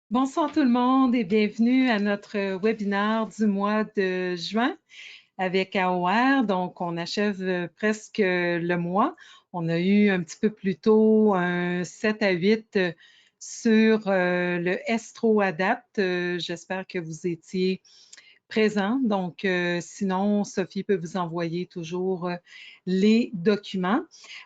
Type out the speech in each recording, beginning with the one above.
Bonsoir tout le monde et bienvenue à notre webinaire du mois de juin avec AOR. Donc, on achève presque le mois. On a eu un petit peu plus tôt un 7 à 8 sur le Estro Adapt. J'espère que vous étiez présents. Donc, sinon, Sophie peut vous envoyer toujours les documents.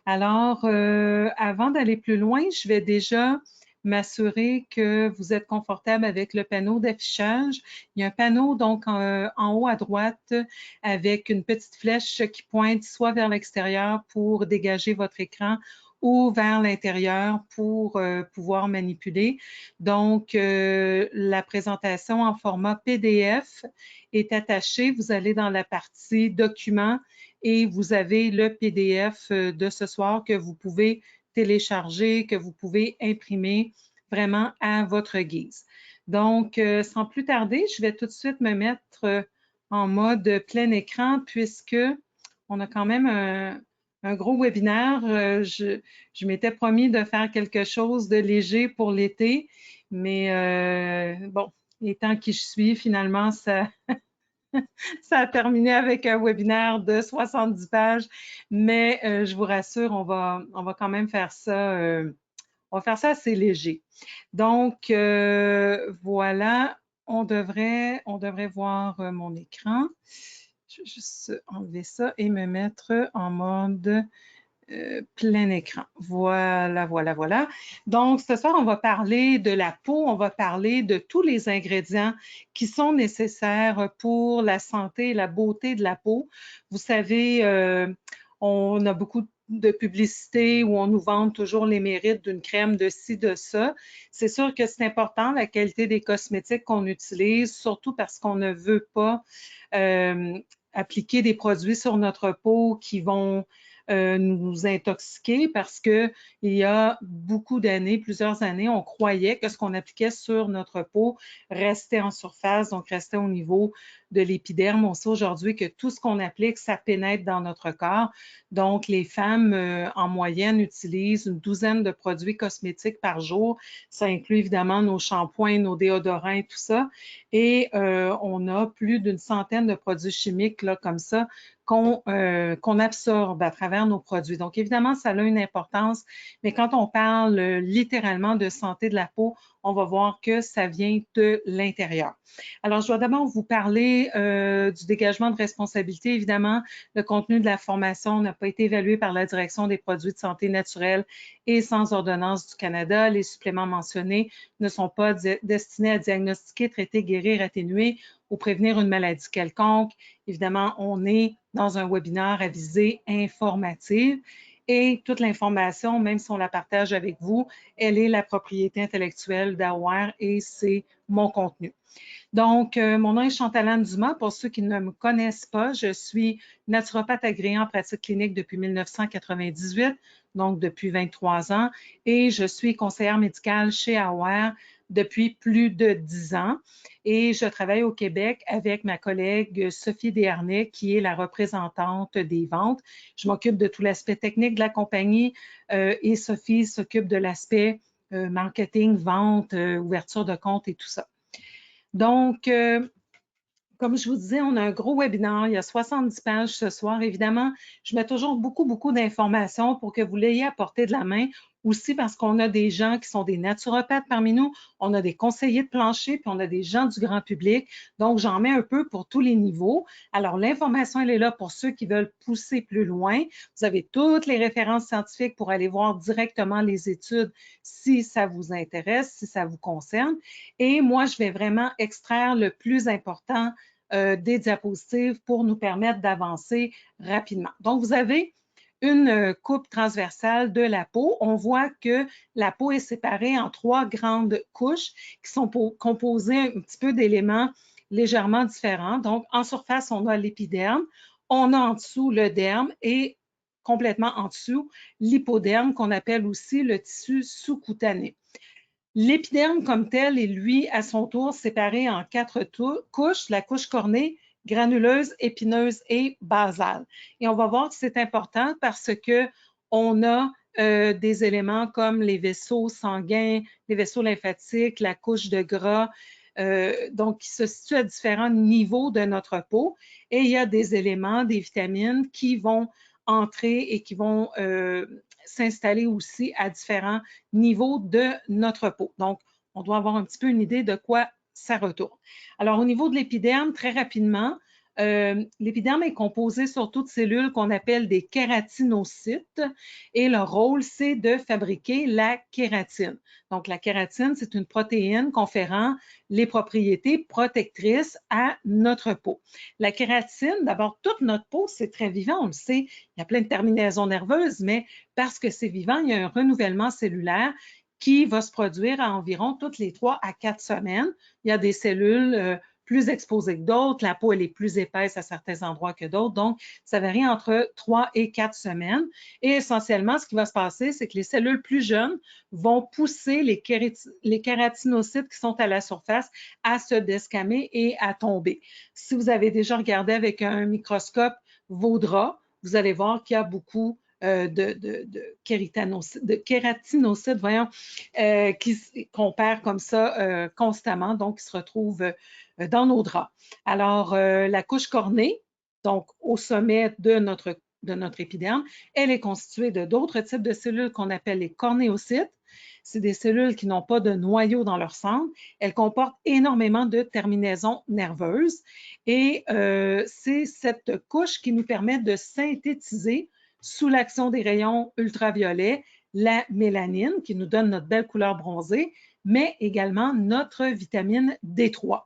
Alors, avant d'aller plus loin, je vais déjà m'assurer que vous êtes confortable avec le panneau d'affichage. Il y a un panneau donc en haut à droite avec une petite flèche qui pointe soit vers l'extérieur pour dégager votre écran ou vers l'intérieur pour pouvoir manipuler. Donc, la présentation en format PDF est attachée. Vous allez dans la partie documents et vous avez le PDF de ce soir que vous pouvez télécharger, que vous pouvez imprimer vraiment à votre guise. Donc, sans plus tarder, je vais tout de suite me mettre en mode plein écran puisque on a quand même un gros webinaire. Je m'étais promis de faire quelque chose de léger pour l'été, mais bon, étant qui je suis, finalement, ça a terminé avec un webinaire de 70 pages, mais je vous rassure, on va quand même faire ça, on va faire ça assez léger. Donc, voilà, on devrait voir mon écran. Je vais juste enlever ça et me mettre en mode plein écran. Voilà, voilà, voilà. Donc, ce soir, on va parler de la peau, on va parler de tous les ingrédients qui sont nécessaires pour la santé et la beauté de la peau. Vous savez, on a beaucoup de publicité où on nous vante toujours les mérites d'une crème de ci, de ça. C'est sûr que c'est important, la qualité des cosmétiques qu'on utilise, surtout parce qu'on ne veut pas appliquer des produits sur notre peau qui vont nous intoxiquer parce que il y a beaucoup d'années, plusieurs années, on croyait que ce qu'on appliquait sur notre peau restait en surface, donc restait au niveau de l'épiderme. On sait aujourd'hui que tout ce qu'on applique, ça pénètre dans notre corps. Donc, les femmes, en moyenne, utilisent une douzaine de produits cosmétiques par jour. Ça inclut évidemment nos shampoings, nos déodorants et tout ça. Et on a plus d'une centaine de produits chimiques là, comme ça qu'on absorbe à travers nos produits. Donc, évidemment, ça a une importance, mais quand on parle littéralement de santé de la peau, on va voir que ça vient de l'intérieur. Alors, je dois d'abord vous parler du dégagement de responsabilité. Évidemment, le contenu de la formation n'a pas été évalué par la Direction des produits de santé naturelle et sans ordonnance du Canada. Les suppléments mentionnés ne sont pas destinés à diagnostiquer, traiter, guérir, atténuer ou prévenir une maladie quelconque. Évidemment, on est dans un webinaire à visée informative et toute l'information, même si on la partage avec vous, elle est la propriété intellectuelle d'Aware et c'est mon contenu. Donc, mon nom est Chantal-Anne Dumas. Pour ceux qui ne me connaissent pas, je suis naturopathe agréée en pratique clinique depuis 1998, donc depuis 23 ans, et je suis conseillère médicale chez Aware depuis plus de 10 ans. Et je travaille au Québec avec ma collègue Sophie Desharnais, qui est la représentante des ventes. Je m'occupe de tout l'aspect technique de la compagnie et Sophie s'occupe de l'aspect marketing, vente, ouverture de compte et tout ça. Donc, comme je vous disais, on a un gros webinaire. Il y a 70 pages ce soir. Évidemment, je mets toujours beaucoup, beaucoup d'informations pour que vous l'ayez à portée de la main. Aussi parce qu'on a des gens qui sont des naturopathes parmi nous, on a des conseillers de plancher, puis on a des gens du grand public. Donc, j'en mets un peu pour tous les niveaux. Alors, l'information, elle est là pour ceux qui veulent pousser plus loin. Vous avez toutes les références scientifiques pour aller voir directement les études si ça vous intéresse, si ça vous concerne. Et moi, je vais vraiment extraire le plus important des diapositives pour nous permettre d'avancer rapidement. Donc, vous avez une coupe transversale de la peau. On voit que la peau est séparée en trois grandes couches qui sont composées un petit peu d'éléments légèrement différents. Donc, en surface, on a l'épiderme, on a en dessous le derme et complètement en dessous l'hypoderme qu'on appelle aussi le tissu sous-cutané. L'épiderme comme tel est, lui, à son tour, séparé en quatre couches, la couche cornée, granuleuse, épineuse et basale. Et on va voir que c'est important parce que on a des éléments comme les vaisseaux sanguins, les vaisseaux lymphatiques, la couche de gras, donc qui se situent à différents niveaux de notre peau. Et il y a des éléments, des vitamines qui vont entrer et qui vont s'installer aussi à différents niveaux de notre peau. Donc, on doit avoir un petit peu une idée de quoi ça retourne. Alors, au niveau de l'épiderme, très rapidement, l'épiderme est composé surtout de cellules qu'on appelle des kératinocytes et leur rôle, c'est de fabriquer la kératine. Donc, la kératine, c'est une protéine conférant les propriétés protectrices à notre peau. La kératine, d'abord, toute notre peau, c'est très vivant, on le sait, il y a plein de terminaisons nerveuses, mais parce que c'est vivant, il y a un renouvellement cellulaire qui va se produire à environ toutes les 3 à 4 semaines. Il y a des cellules plus exposées que d'autres. La peau, elle est plus épaisse à certains endroits que d'autres. Donc, ça varie entre 3 et 4 semaines. Et essentiellement, ce qui va se passer, c'est que les cellules plus jeunes vont pousser les kératinocytes qui sont à la surface à se desquamer et à tomber. Si vous avez déjà regardé avec un microscope vos draps, vous allez voir qu'il y a beaucoup de kératinocytes, voyons, qu'on perd comme ça constamment, donc qui se retrouvent dans nos draps. Alors, la couche cornée, donc au sommet de notre épiderme, elle est constituée de d'autres types de cellules qu'on appelle les cornéocytes. C'est des cellules qui n'ont pas de noyau dans leur centre. Elles comportent énormément de terminaisons nerveuses et c'est cette couche qui nous permet de synthétiser sous l'action des rayons ultraviolets la mélanine qui nous donne notre belle couleur bronzée, mais également notre vitamine D3.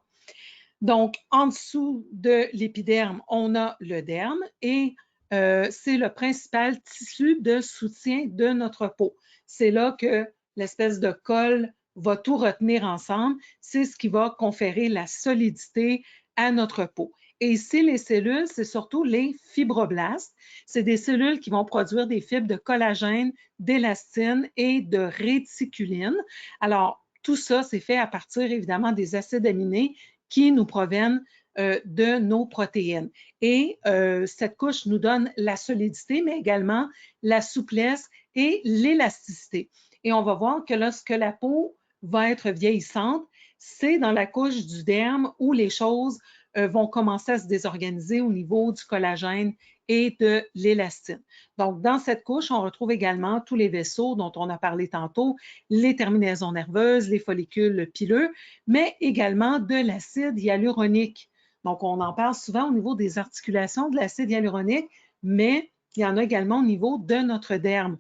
Donc, en dessous de l'épiderme, on a le derme et c'est le principal tissu de soutien de notre peau. C'est là que l'espèce de colle va tout retenir ensemble. C'est ce qui va conférer la solidité à notre peau. Et ici, les cellules, c'est surtout les fibroblastes. C'est des cellules qui vont produire des fibres de collagène, d'élastine et de réticuline. Alors, tout ça, c'est fait à partir, évidemment, des acides aminés qui nous proviennent de nos protéines. Et cette couche nous donne la solidité, mais également la souplesse et l'élasticité. Et on va voir que lorsque la peau va être vieillissante, c'est dans la couche du derme où les choses vont commencer à se désorganiser au niveau du collagène et de l'élastine. Donc, dans cette couche, on retrouve également tous les vaisseaux dont on a parlé tantôt, les terminaisons nerveuses, les follicules pileux, mais également de l'acide hyaluronique. Donc, on en parle souvent au niveau des articulations de l'acide hyaluronique, mais il y en a également au niveau de notre derme.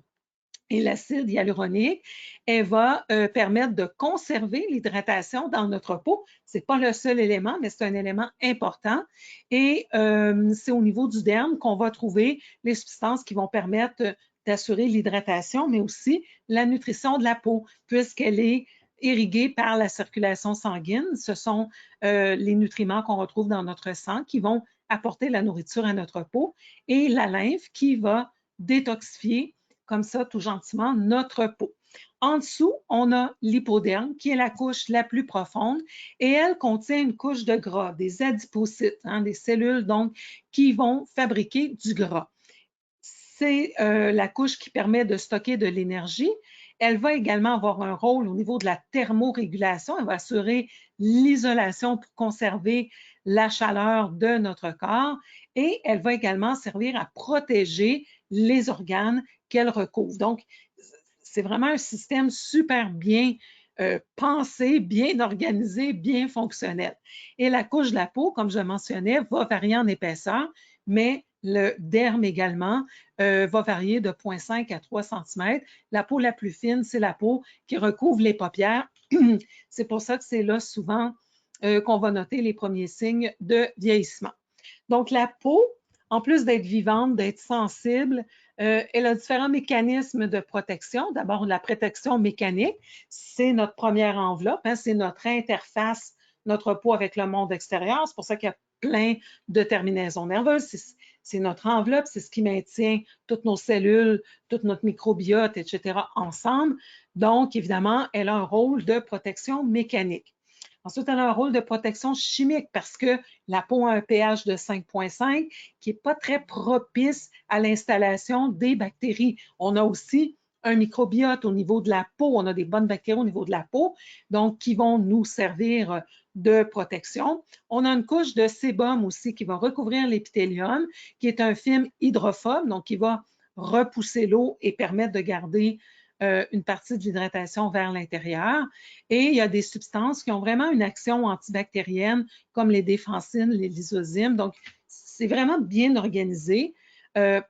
Et l'acide hyaluronique, elle va permettre de conserver l'hydratation dans notre peau. Ce n'est pas le seul élément, mais c'est un élément important. Et c'est au niveau du derme qu'on va trouver les substances qui vont permettre d'assurer l'hydratation, mais aussi la nutrition de la peau, puisqu'elle est irriguée par la circulation sanguine. Ce sont les nutriments qu'on retrouve dans notre sang qui vont apporter la nourriture à notre peau et la lymphe qui va détoxifier comme ça, tout gentiment, notre peau. En dessous, on a l'hypoderme, qui est la couche la plus profonde, et elle contient une couche de gras, des adipocytes, des cellules donc qui vont fabriquer du gras. C'est la couche qui permet de stocker de l'énergie. Elle va également avoir un rôle au niveau de la thermorégulation. Elle va assurer l'isolation pour conserver la chaleur de notre corps et elle va également servir à protéger les organes qu'elle recouvre. Donc, c'est vraiment un système super bien pensé, bien organisé, bien fonctionnel. Et la couche de la peau, comme je mentionnais, va varier en épaisseur, mais le derme également va varier de 0,5 à 3 cm. La peau la plus fine, c'est la peau qui recouvre les paupières. C'est pour ça que c'est là souvent qu'on va noter les premiers signes de vieillissement. Donc, la peau, en plus d'être vivante, d'être sensible, elle a différents mécanismes de protection. D'abord, la protection mécanique, c'est notre première enveloppe, c'est notre interface, notre peau avec le monde extérieur. C'est pour ça qu'il y a plein de terminaisons nerveuses. C'est notre enveloppe, c'est ce qui maintient toutes nos cellules, toute notre microbiote, etc. ensemble. Donc, évidemment, elle a un rôle de protection mécanique. Ensuite, elle a un rôle de protection chimique parce que la peau a un pH de 5,5 qui n'est pas très propice à l'installation des bactéries. On a aussi un microbiote au niveau de la peau, on a des bonnes bactéries au niveau de la peau, donc qui vont nous servir de protection. On a une couche de sébum aussi qui va recouvrir l'épithélium, qui est un film hydrophobe, donc qui va repousser l'eau et permettre de garder une partie de l'hydratation vers l'intérieur. Et il y a des substances qui ont vraiment une action antibactérienne, comme les défensines, les lysozymes. Donc, c'est vraiment bien organisé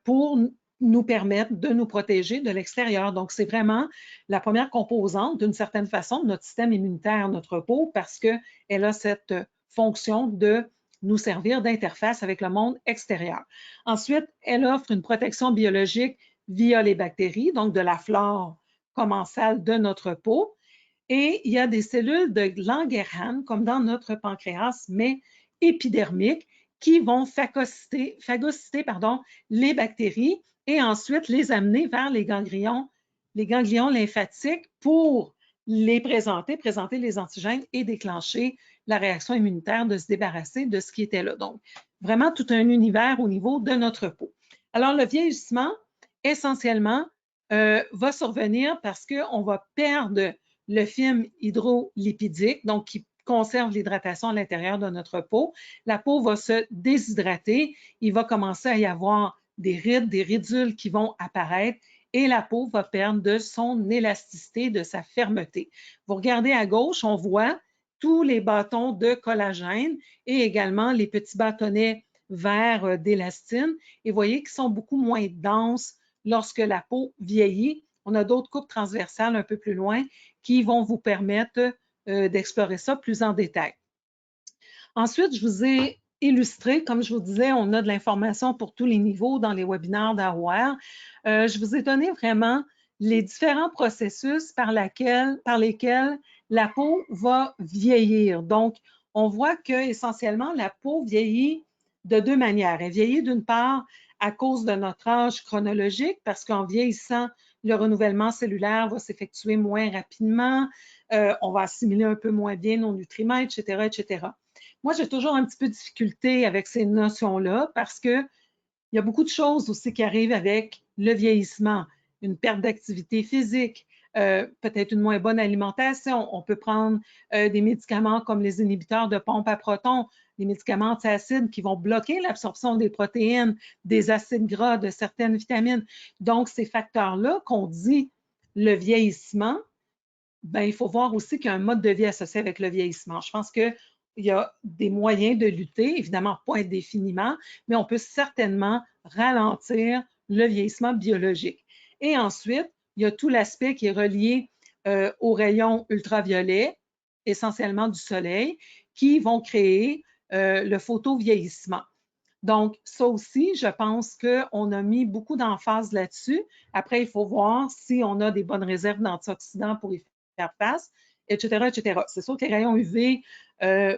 pour nous permettre de nous protéger de l'extérieur. Donc, c'est vraiment la première composante, d'une certaine façon, de notre système immunitaire, notre peau, parce qu'elle a cette fonction de nous servir d'interface avec le monde extérieur. Ensuite, elle offre une protection biologique via les bactéries, donc de la flore commensale de notre peau. Et il y a des cellules de Langerhans, comme dans notre pancréas, mais épidermiques, qui vont phagocyter les bactéries et ensuite les amener vers les ganglions lymphatiques pour les présenter les antigènes et déclencher la réaction immunitaire de se débarrasser de ce qui était là. Donc, vraiment tout un univers au niveau de notre peau. Alors, le vieillissement, essentiellement, va survenir parce qu'on va perdre le film hydrolipidique, donc qui conserve l'hydratation à l'intérieur de notre peau. La peau va se déshydrater, il va commencer à y avoir des rides, des ridules qui vont apparaître et la peau va perdre de son élasticité, de sa fermeté. Vous regardez à gauche, on voit tous les bâtons de collagène et également les petits bâtonnets verts d'élastine. Et vous voyez qu'ils sont beaucoup moins denses lorsque la peau vieillit. On a d'autres coupes transversales un peu plus loin qui vont vous permettre d'explorer ça plus en détail. Ensuite, je vous ai illustré, comme je vous disais, on a de l'information pour tous les niveaux dans les webinaires d'AOR. Je vous ai donné vraiment les différents processus par lesquels la peau va vieillir. Donc, on voit que essentiellement la peau vieillit de deux manières. Elle vieillit d'une part à cause de notre âge chronologique, parce qu'en vieillissant, le renouvellement cellulaire va s'effectuer moins rapidement, on va assimiler un peu moins bien nos nutriments, etc., etc. Moi, j'ai toujours un petit peu de difficulté avec ces notions-là parce qu'il y a beaucoup de choses aussi qui arrivent avec le vieillissement, une perte d'activité physique, peut-être une moins bonne alimentation. On peut prendre des médicaments comme les inhibiteurs de pompe à protons, les médicaments antiacides qui vont bloquer l'absorption des protéines, des acides gras, de certaines vitamines. Donc, ces facteurs-là qu'on dit le vieillissement, ben, il faut voir aussi qu'il y a un mode de vie associé avec le vieillissement. Je pense qu'il y a des moyens de lutter, évidemment pas indéfiniment, mais on peut certainement ralentir le vieillissement biologique. Et ensuite, il y a tout l'aspect qui est relié aux rayons ultraviolets, essentiellement du soleil, qui vont créer le photovieillissement. Donc, ça aussi, je pense qu'on a mis beaucoup d'emphase là-dessus. Après, il faut voir si on a des bonnes réserves d'antioxydants pour y faire face, etc., etc. C'est sûr que les rayons UV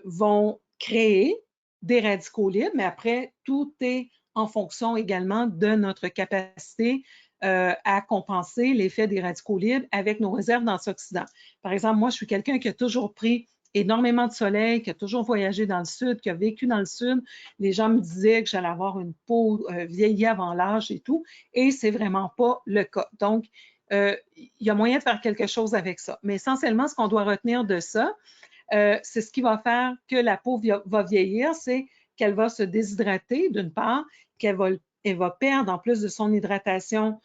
vont créer des radicaux libres, mais après, tout est en fonction également de notre capacité à compenser l'effet des radicaux libres avec nos réserves d'antioxydants. Par exemple, moi, je suis quelqu'un qui a toujours pris énormément de soleil, qui a toujours voyagé dans le sud, qui a vécu dans le sud. Les gens me disaient que j'allais avoir une peau vieillie avant l'âge et tout, et c'est vraiment pas le cas. Donc, il y a moyen de faire quelque chose avec ça. Mais essentiellement, ce qu'on doit retenir de ça, c'est ce qui va faire que la peau va vieillir, c'est qu'elle va se déshydrater d'une part, qu'elle va perdre en plus de son hydratation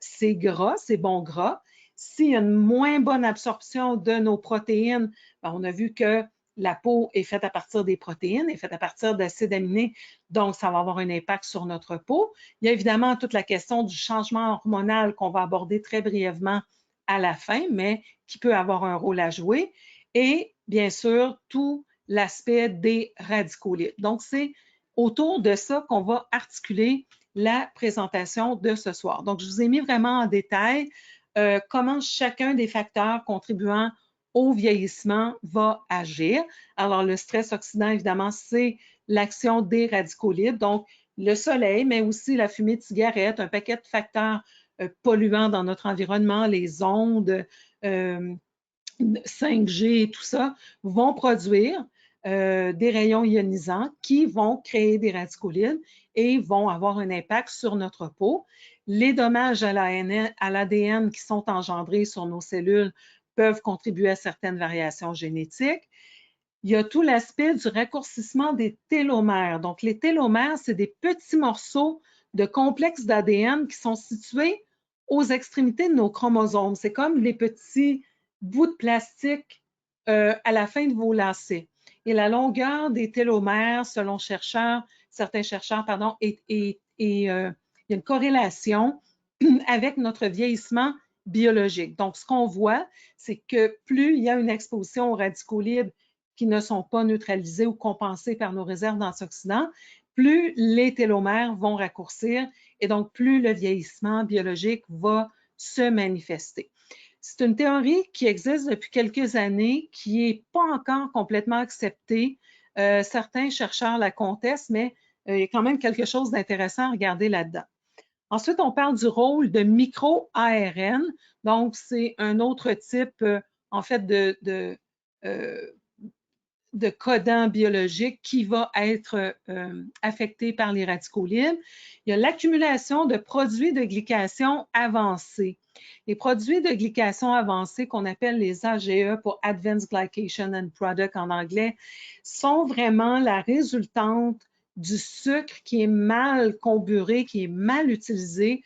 ses gras, ses bons gras. S'il y a une moins bonne absorption de nos protéines, ben, on a vu que la peau est faite à partir des protéines, est faite à partir d'acides aminés, donc ça va avoir un impact sur notre peau. Il y a évidemment toute la question du changement hormonal qu'on va aborder très brièvement à la fin, mais qui peut avoir un rôle à jouer. Et bien sûr, tout l'aspect des radicaux libres. Donc, c'est autour de ça qu'on va articuler la présentation de ce soir. Donc, je vous ai mis vraiment en détail comment chacun des facteurs contribuant au vieillissement va agir. Alors, le stress oxydant, évidemment, c'est l'action des radicaux libres, donc le soleil, mais aussi la fumée de cigarette, un paquet de facteurs polluants dans notre environnement, les ondes, 5G et tout ça, vont produire des rayons ionisants qui vont créer des radicaux libres et vont avoir un impact sur notre peau. Les dommages à l'ADN qui sont engendrés sur nos cellules peuvent contribuer à certaines variations génétiques. Il y a tout l'aspect du raccourcissement des télomères. Donc, les télomères, c'est des petits morceaux de complexes d'ADN qui sont situés aux extrémités de nos chromosomes. C'est comme les petits bouts de plastique à la fin de vos lacets. Et la longueur des télomères, selon certains chercheurs, il y a une corrélation avec notre vieillissement biologique. Donc, ce qu'on voit, c'est que plus il y a une exposition aux radicaux libres qui ne sont pas neutralisés ou compensés par nos réserves d'antioxydants, plus les télomères vont raccourcir et donc plus le vieillissement biologique va se manifester. C'est une théorie qui existe depuis quelques années, qui n'est pas encore complètement acceptée. Certains chercheurs la contestent, mais il y a quand même quelque chose d'intéressant à regarder là-dedans. Ensuite, on parle du rôle de micro-ARN. Donc, c'est un autre type, en fait, de codant biologique qui va être affecté par les radicaux libres. Il y a l'accumulation de produits de glycation avancés. Les produits de glycation avancés, qu'on appelle les AGE pour Advanced Glycation and Product en anglais, sont vraiment la résultante du sucre qui est mal comburé, qui est mal utilisé,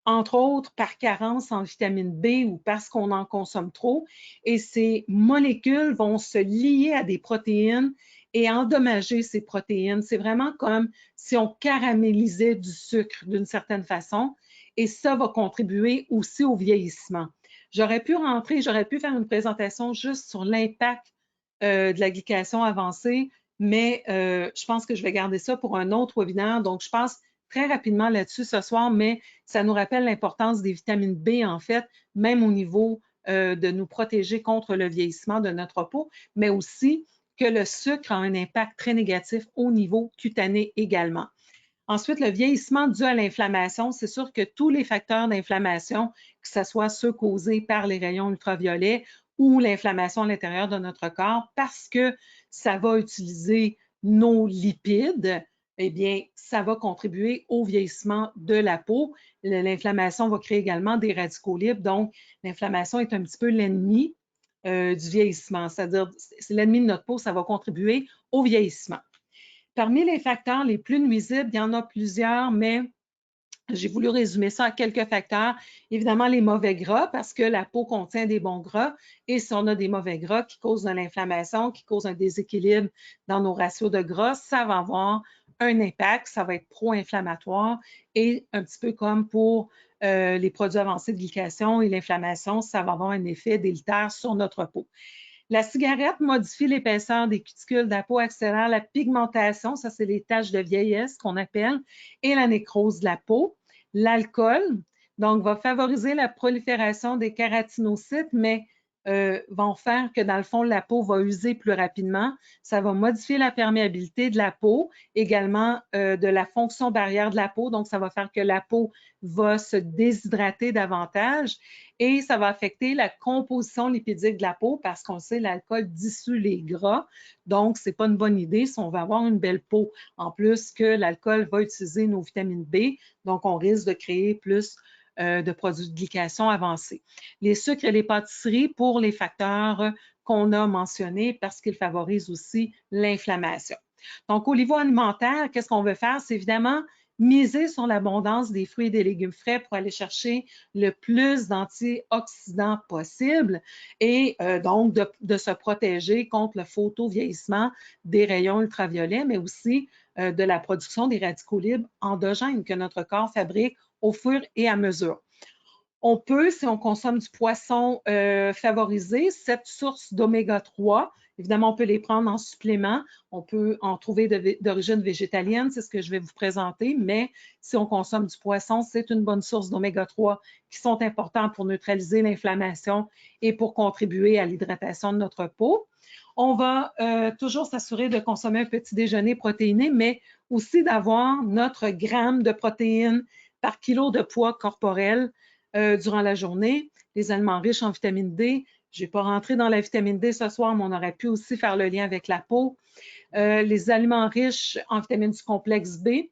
entre autres par carence en vitamine B ou parce qu'on en consomme trop. Et ces molécules vont se lier à des protéines et endommager ces protéines. C'est vraiment comme si on caramélisait du sucre d'une certaine façon et ça va contribuer aussi au vieillissement. J'aurais pu faire une présentation juste sur l'impact de la glycation avancée, mais je pense que je vais garder ça pour un autre webinaire. Donc, je passe très rapidement là-dessus ce soir, mais ça nous rappelle l'importance des vitamines B, en fait, même au niveau de nous protéger contre le vieillissement de notre peau, mais aussi que le sucre a un impact très négatif au niveau cutané également. Ensuite, le vieillissement dû à l'inflammation, c'est sûr que tous les facteurs d'inflammation, que ce soit ceux causés par les rayons ultraviolets ou l'inflammation à l'intérieur de notre corps, parce que ça va utiliser nos lipides, eh bien, ça va contribuer au vieillissement de la peau. L'inflammation va créer également des radicaux libres, donc l'inflammation est un petit peu l'ennemi du vieillissement, c'est-à-dire c'est l'ennemi de notre peau, ça va contribuer au vieillissement. Parmi les facteurs les plus nuisibles, il y en a plusieurs, mais j'ai voulu résumer ça à quelques facteurs. Évidemment, les mauvais gras, parce que la peau contient des bons gras. Et si on a des mauvais gras qui causent de l'inflammation, qui causent un déséquilibre dans nos ratios de gras, ça va avoir un impact, ça va être pro-inflammatoire. Et un petit peu comme pour les produits avancés de glycation et l'inflammation, ça va avoir un effet délétère sur notre peau. La cigarette modifie l'épaisseur des cuticules de la peau, accélère la pigmentation, ça c'est les taches de vieillesse qu'on appelle, et la nécrose de la peau. L'alcool, donc, va favoriser la prolifération des kératinocytes, mais vont faire que dans le fond, la peau va user plus rapidement. Ça va modifier la perméabilité de la peau, également de la fonction barrière de la peau. Donc, ça va faire que la peau va se déshydrater davantage et ça va affecter la composition lipidique de la peau parce qu'on sait l'alcool dissout les gras. Donc, ce n'est pas une bonne idée si on veut avoir une belle peau. En plus que l'alcool va utiliser nos vitamines B, donc on risque de créer plus de produits de glycation avancés. Les sucres et les pâtisseries pour les facteurs qu'on a mentionnés parce qu'ils favorisent aussi l'inflammation. Donc, au niveau alimentaire, qu'est-ce qu'on veut faire? C'est évidemment miser sur l'abondance des fruits et des légumes frais pour aller chercher le plus d'antioxydants possible et donc de se protéger contre le photovieillissement des rayons ultraviolets, mais aussi de la production des radicaux libres endogènes que notre corps fabrique au fur et à mesure. On peut, si on consomme du poisson, favoriser cette source d'oméga 3. Évidemment, on peut les prendre en supplément. On peut en trouver d'origine végétalienne, c'est ce que je vais vous présenter, mais si on consomme du poisson, c'est une bonne source d'oméga 3 qui sont importants pour neutraliser l'inflammation et pour contribuer à l'hydratation de notre peau. On va toujours s'assurer de consommer un petit déjeuner protéiné, mais aussi d'avoir notre gramme de protéines par kilo de poids corporel durant la journée. Les aliments riches en vitamine D. Je ne vais pas rentrer dans la vitamine D ce soir, mais on aurait pu aussi faire le lien avec la peau. Les aliments riches en vitamines du complexe B,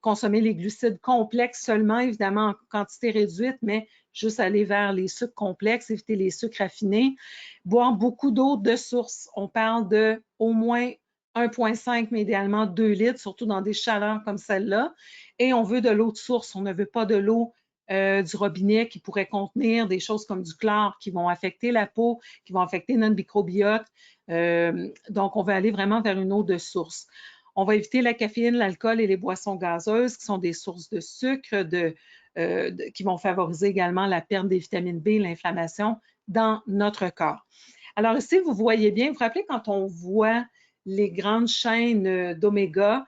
consommer les glucides complexes seulement, évidemment en quantité réduite, mais juste aller vers les sucres complexes, éviter les sucres raffinés. Boire beaucoup d'eau de source. On parle de au moins 1,5, mais idéalement 2 litres, surtout dans des chaleurs comme celle-là. Et on veut de l'eau de source. On ne veut pas de l'eau du robinet qui pourrait contenir des choses comme du chlore qui vont affecter la peau, qui vont affecter notre microbiote. Donc, on veut aller vraiment vers une eau de source. On va éviter la caféine, l'alcool et les boissons gazeuses qui sont des sources de sucre qui vont favoriser également la perte des vitamines B, l'inflammation dans notre corps. Alors ici, vous voyez bien, vous vous rappelez quand on voit les grandes chaînes d'oméga,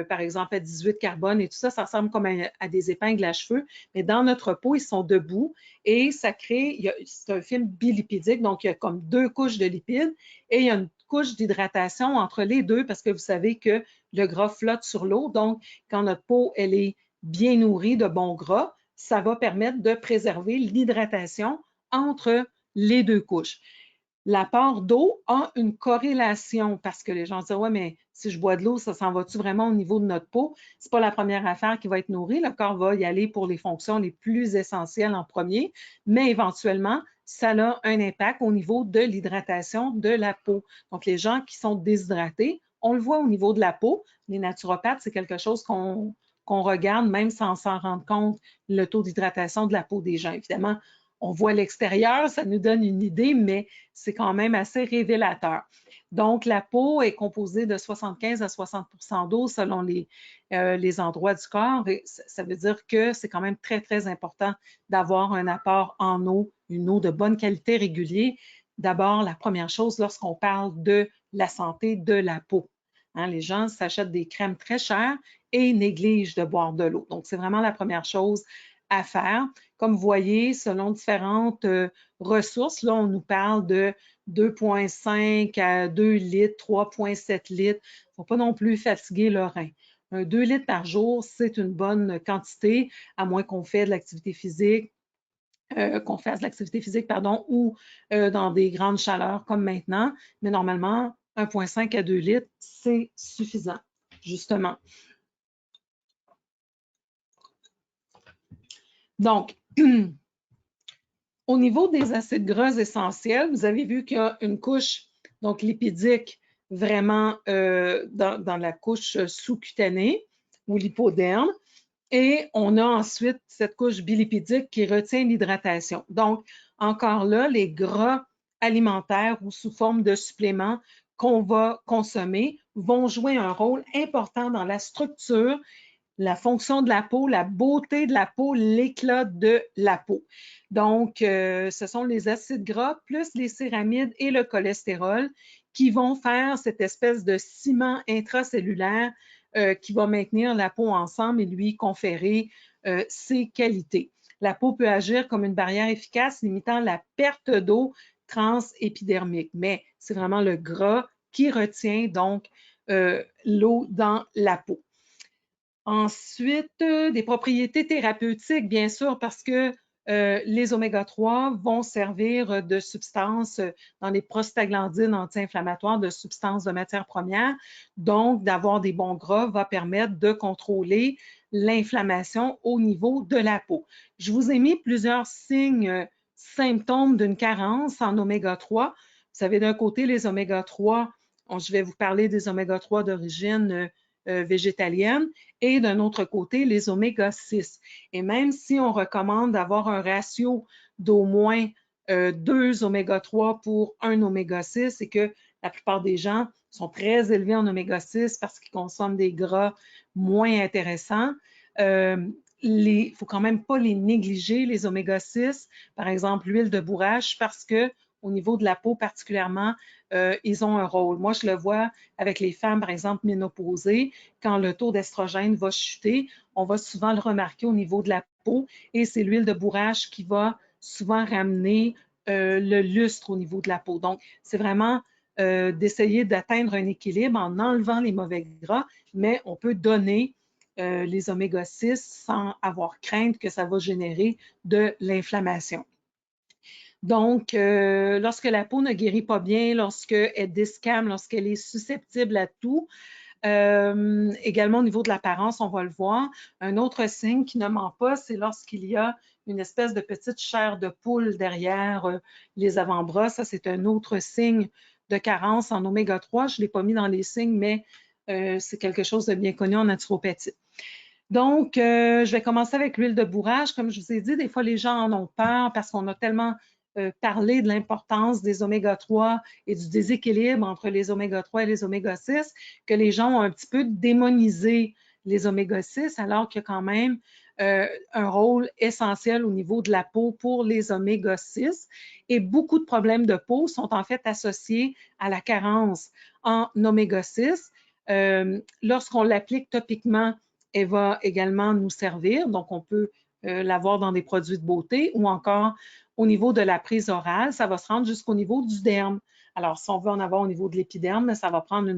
par exemple à 18 carbone et tout ça, ça ressemble comme à des épingles à cheveux, mais dans notre peau, ils sont debout et ça crée, c'est un film bilipidique, donc il y a comme 2 couches de lipides et il y a une couche d'hydratation entre les deux parce que vous savez que le gras flotte sur l'eau, donc quand notre peau, elle est bien nourrie de bons gras, ça va permettre de préserver l'hydratation entre les 2 couches. L'apport d'eau a une corrélation parce que les gens se disent « Ouais, mais si je bois de l'eau, ça s'en va-tu vraiment au niveau de notre peau? » Ce n'est pas la première affaire qui va être nourrie. Le corps va y aller pour les fonctions les plus essentielles en premier, mais éventuellement, ça a un impact au niveau de l'hydratation de la peau. Donc, les gens qui sont déshydratés, on le voit au niveau de la peau. Les naturopathes, c'est quelque chose qu'on regarde même sans s'en rendre compte, le taux d'hydratation de la peau des gens. Évidemment, on voit l'extérieur, ça nous donne une idée, mais c'est quand même assez révélateur. Donc, la peau est composée de 75 à 60 d'eau selon les endroits du corps. Et ça veut dire que c'est quand même très, très important d'avoir un apport en eau, une eau de bonne qualité régulière. D'abord, la première chose lorsqu'on parle de la santé de la peau. Hein, les gens s'achètent des crèmes très chères et négligent de boire de l'eau. Donc, c'est vraiment la première chose à faire. Comme vous voyez, selon différentes ressources, là, on nous parle de 2,5 à 2 litres, 3,7 litres. Il ne faut pas non plus fatiguer le rein. 2 litres par jour, c'est une bonne quantité, à moins qu'on fasse de l'activité physique, ou dans des grandes chaleurs comme maintenant. Mais normalement, 1,5 à 2 litres, c'est suffisant, justement. Donc, au niveau des acides gras essentiels, vous avez vu qu'il y a une couche donc lipidique vraiment dans la couche sous-cutanée ou l'hypoderme. Et on a ensuite cette couche bilipidique qui retient l'hydratation. Donc, encore là, les gras alimentaires ou sous forme de suppléments qu'on va consommer vont jouer un rôle important dans la structure, la fonction de la peau, la beauté de la peau, l'éclat de la peau. Donc, ce sont les acides gras plus les céramides et le cholestérol qui vont faire cette espèce de ciment intracellulaire qui va maintenir la peau ensemble et lui conférer ses qualités. La peau peut agir comme une barrière efficace limitant la perte d'eau transépidermique, mais c'est vraiment le gras qui retient donc l'eau dans la peau. Ensuite, des propriétés thérapeutiques, bien sûr, parce que les oméga-3 vont servir de substances dans les prostaglandines anti-inflammatoires, de substances de matières premières. Donc, d'avoir des bons gras va permettre de contrôler l'inflammation au niveau de la peau. Je vous ai mis plusieurs signes, symptômes d'une carence en oméga-3. Vous savez, d'un côté, les oméga-3, je vais vous parler des oméga-3 d'origine végétalienne, et d'un autre côté, les oméga-6. Et même si on recommande d'avoir un ratio d'au moins 2 oméga-3 pour 1 oméga-6 et que la plupart des gens sont très élevés en oméga-6 parce qu'ils consomment des gras moins intéressants, il ne faut quand même pas les négliger, les oméga-6, par exemple l'huile de bourrache, parce que au niveau de la peau particulièrement, ils ont un rôle. Moi, je le vois avec les femmes, par exemple, ménopausées, quand le taux d'estrogène va chuter, on va souvent le remarquer au niveau de la peau et c'est l'huile de bourrache qui va souvent ramener le lustre au niveau de la peau. Donc, c'est vraiment d'essayer d'atteindre un équilibre en enlevant les mauvais gras, mais on peut donner les oméga-6 sans avoir crainte que ça va générer de l'inflammation. Donc, lorsque la peau ne guérit pas bien, lorsqu'elle descame, lorsqu'elle est susceptible à tout, Également, au niveau de l'apparence, on va le voir. Un autre signe qui ne ment pas, c'est lorsqu'il y a une espèce de petite chair de poule derrière les avant-bras. Ça, c'est un autre signe de carence en oméga 3. Je ne l'ai pas mis dans les signes, mais c'est quelque chose de bien connu en naturopathie. Donc, je vais commencer avec l'huile de bourrage. Comme je vous ai dit, des fois, les gens en ont peur parce qu'on a tellement parlé de l'importance des oméga 3 et du déséquilibre entre les oméga 3 et les oméga 6 que les gens ont un petit peu démonisé les oméga 6, alors qu'il y a quand même un rôle essentiel au niveau de la peau pour les oméga 6. Et beaucoup de problèmes de peau sont en fait associés à la carence en oméga 6. Lorsqu'on l'applique topiquement, elle va également nous servir. Donc, on peut l'avoir dans des produits de beauté ou encore au niveau de la prise orale, ça va se rendre jusqu'au niveau du derme. Alors, si on veut en avoir au niveau de l'épiderme, ça va prendre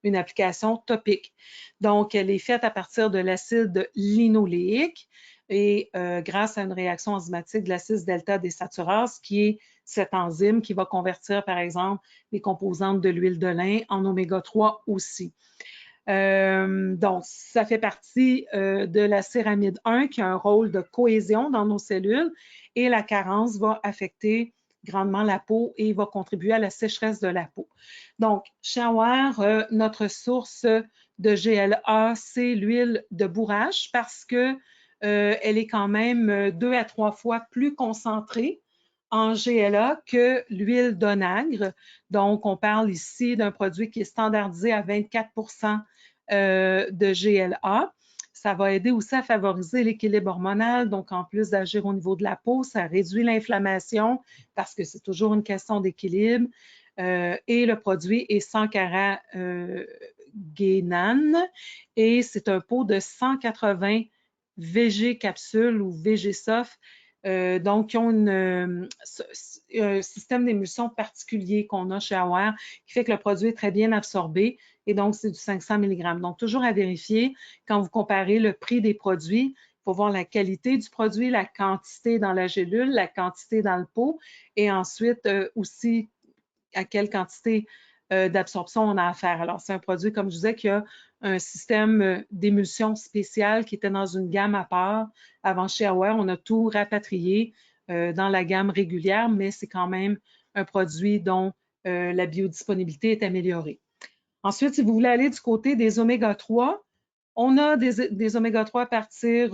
une application topique. Donc, elle est faite à partir de l'acide linoléique et grâce à une réaction enzymatique de l'acide delta-désaturase, qui est cette enzyme qui va convertir, par exemple, les composantes de l'huile de lin en oméga 3 aussi. Donc, ça fait partie de la céramide 1 qui a un rôle de cohésion dans nos cellules et la carence va affecter grandement la peau et va contribuer à la sécheresse de la peau. Donc, chez Aware, notre source de GLA, c'est l'huile de bourrache parce que elle est quand même 2 à 3 fois plus concentrée en GLA que l'huile d'onagre. Donc, on parle ici d'un produit qui est standardisé à 24 de GLA. Ça va aider aussi à favoriser l'équilibre hormonal. Donc, en plus d'agir au niveau de la peau, ça réduit l'inflammation parce que c'est toujours une question d'équilibre. Et le produit est sans carragénane et c'est un pot de 180 VG capsules ou VG soft. Donc, ils ont un système d'émulsion particulier qu'on a chez Aware qui fait que le produit est très bien absorbé et donc c'est du 500 mg. Donc, toujours à vérifier quand vous comparez le prix des produits. Il faut voir la qualité du produit, la quantité dans la gélule, la quantité dans le pot et ensuite aussi à quelle quantité d'absorption on a à faire. Alors, c'est un produit, comme je disais, qui a un système d'émulsion spécial qui était dans une gamme à part. Avant chez Aware, on a tout rapatrié dans la gamme régulière, mais c'est quand même un produit dont la biodisponibilité est améliorée. Ensuite, si vous voulez aller du côté des oméga 3, on a des oméga 3 à partir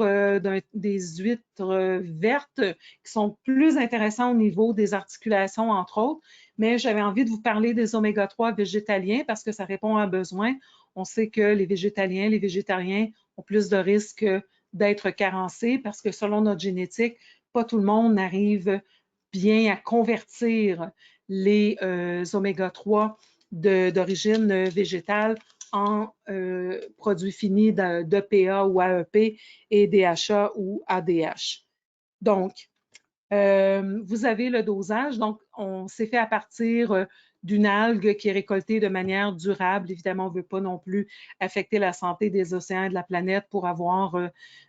des huîtres vertes qui sont plus intéressants au niveau des articulations, entre autres, mais j'avais envie de vous parler des oméga 3 végétaliens parce que ça répond à un besoin. On sait que les végétaliens, les végétariens ont plus de risques d'être carencés parce que selon notre génétique, pas tout le monde arrive bien à convertir les oméga 3 d'origine végétale en produits finis d'EPA ou AEP et DHA ou ADH. Donc, vous avez le dosage. Donc, on s'est fait à partir d'une algue qui est récoltée de manière durable. Évidemment, on ne veut pas non plus affecter la santé des océans et de la planète pour avoir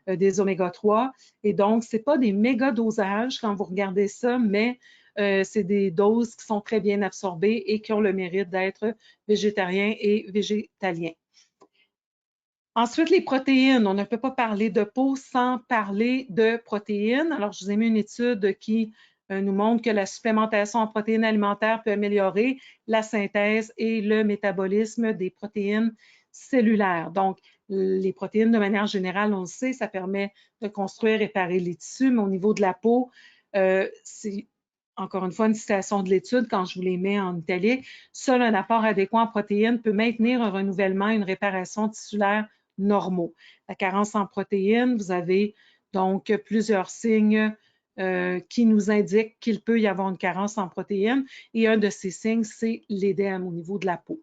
des oméga 3. Et donc, ce n'est pas des méga dosages quand vous regardez ça, mais c'est des doses qui sont très bien absorbées et qui ont le mérite d'être végétariens et végétaliens. Ensuite, les protéines. On ne peut pas parler de peau sans parler de protéines. Alors, je vous ai mis une étude qui nous montre que la supplémentation en protéines alimentaires peut améliorer la synthèse et le métabolisme des protéines cellulaires. Donc, les protéines, de manière générale, on le sait, ça permet de construire et réparer les tissus, mais au niveau de la peau, c'est encore une fois une citation de l'étude quand je vous les mets en italique. Seul un apport adéquat en protéines peut maintenir un renouvellement et une réparation tissulaire normaux. La carence en protéines, vous avez donc plusieurs signes qui nous indiquent qu'il peut y avoir une carence en protéines et un de ces signes, c'est l'édème au niveau de la peau.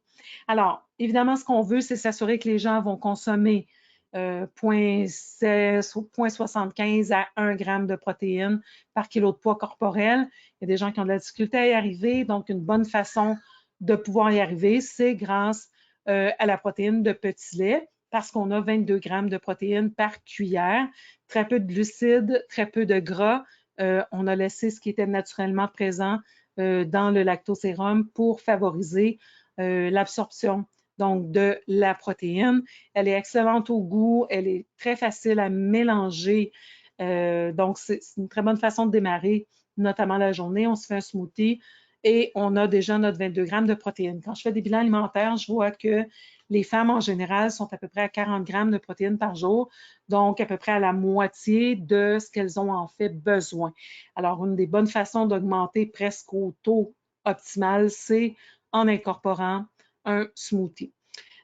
Alors, évidemment, ce qu'on veut, c'est s'assurer que les gens vont consommer 0,75 à 1 g de protéines par kilo de poids corporel. Il y a des gens qui ont de la difficulté à y arriver, donc une bonne façon de pouvoir y arriver, c'est grâce à la protéine de petit lait parce qu'on a 22 grammes de protéines par cuillère, très peu de glucides, très peu de gras. On a laissé ce qui était naturellement présent dans le lactosérum pour favoriser l'absorption donc de la protéine. Elle est excellente au goût, elle est très facile à mélanger. Donc, c'est une très bonne façon de démarrer, notamment la journée. On se fait un smoothie et on a déjà notre 22 grammes de protéines. Quand je fais des bilans alimentaires, je vois que les femmes, en général, sont à peu près à 40 grammes de protéines par jour, donc à peu près à la moitié de ce qu'elles ont en fait besoin. Alors, une des bonnes façons d'augmenter presque au taux optimal, c'est en incorporant un smoothie.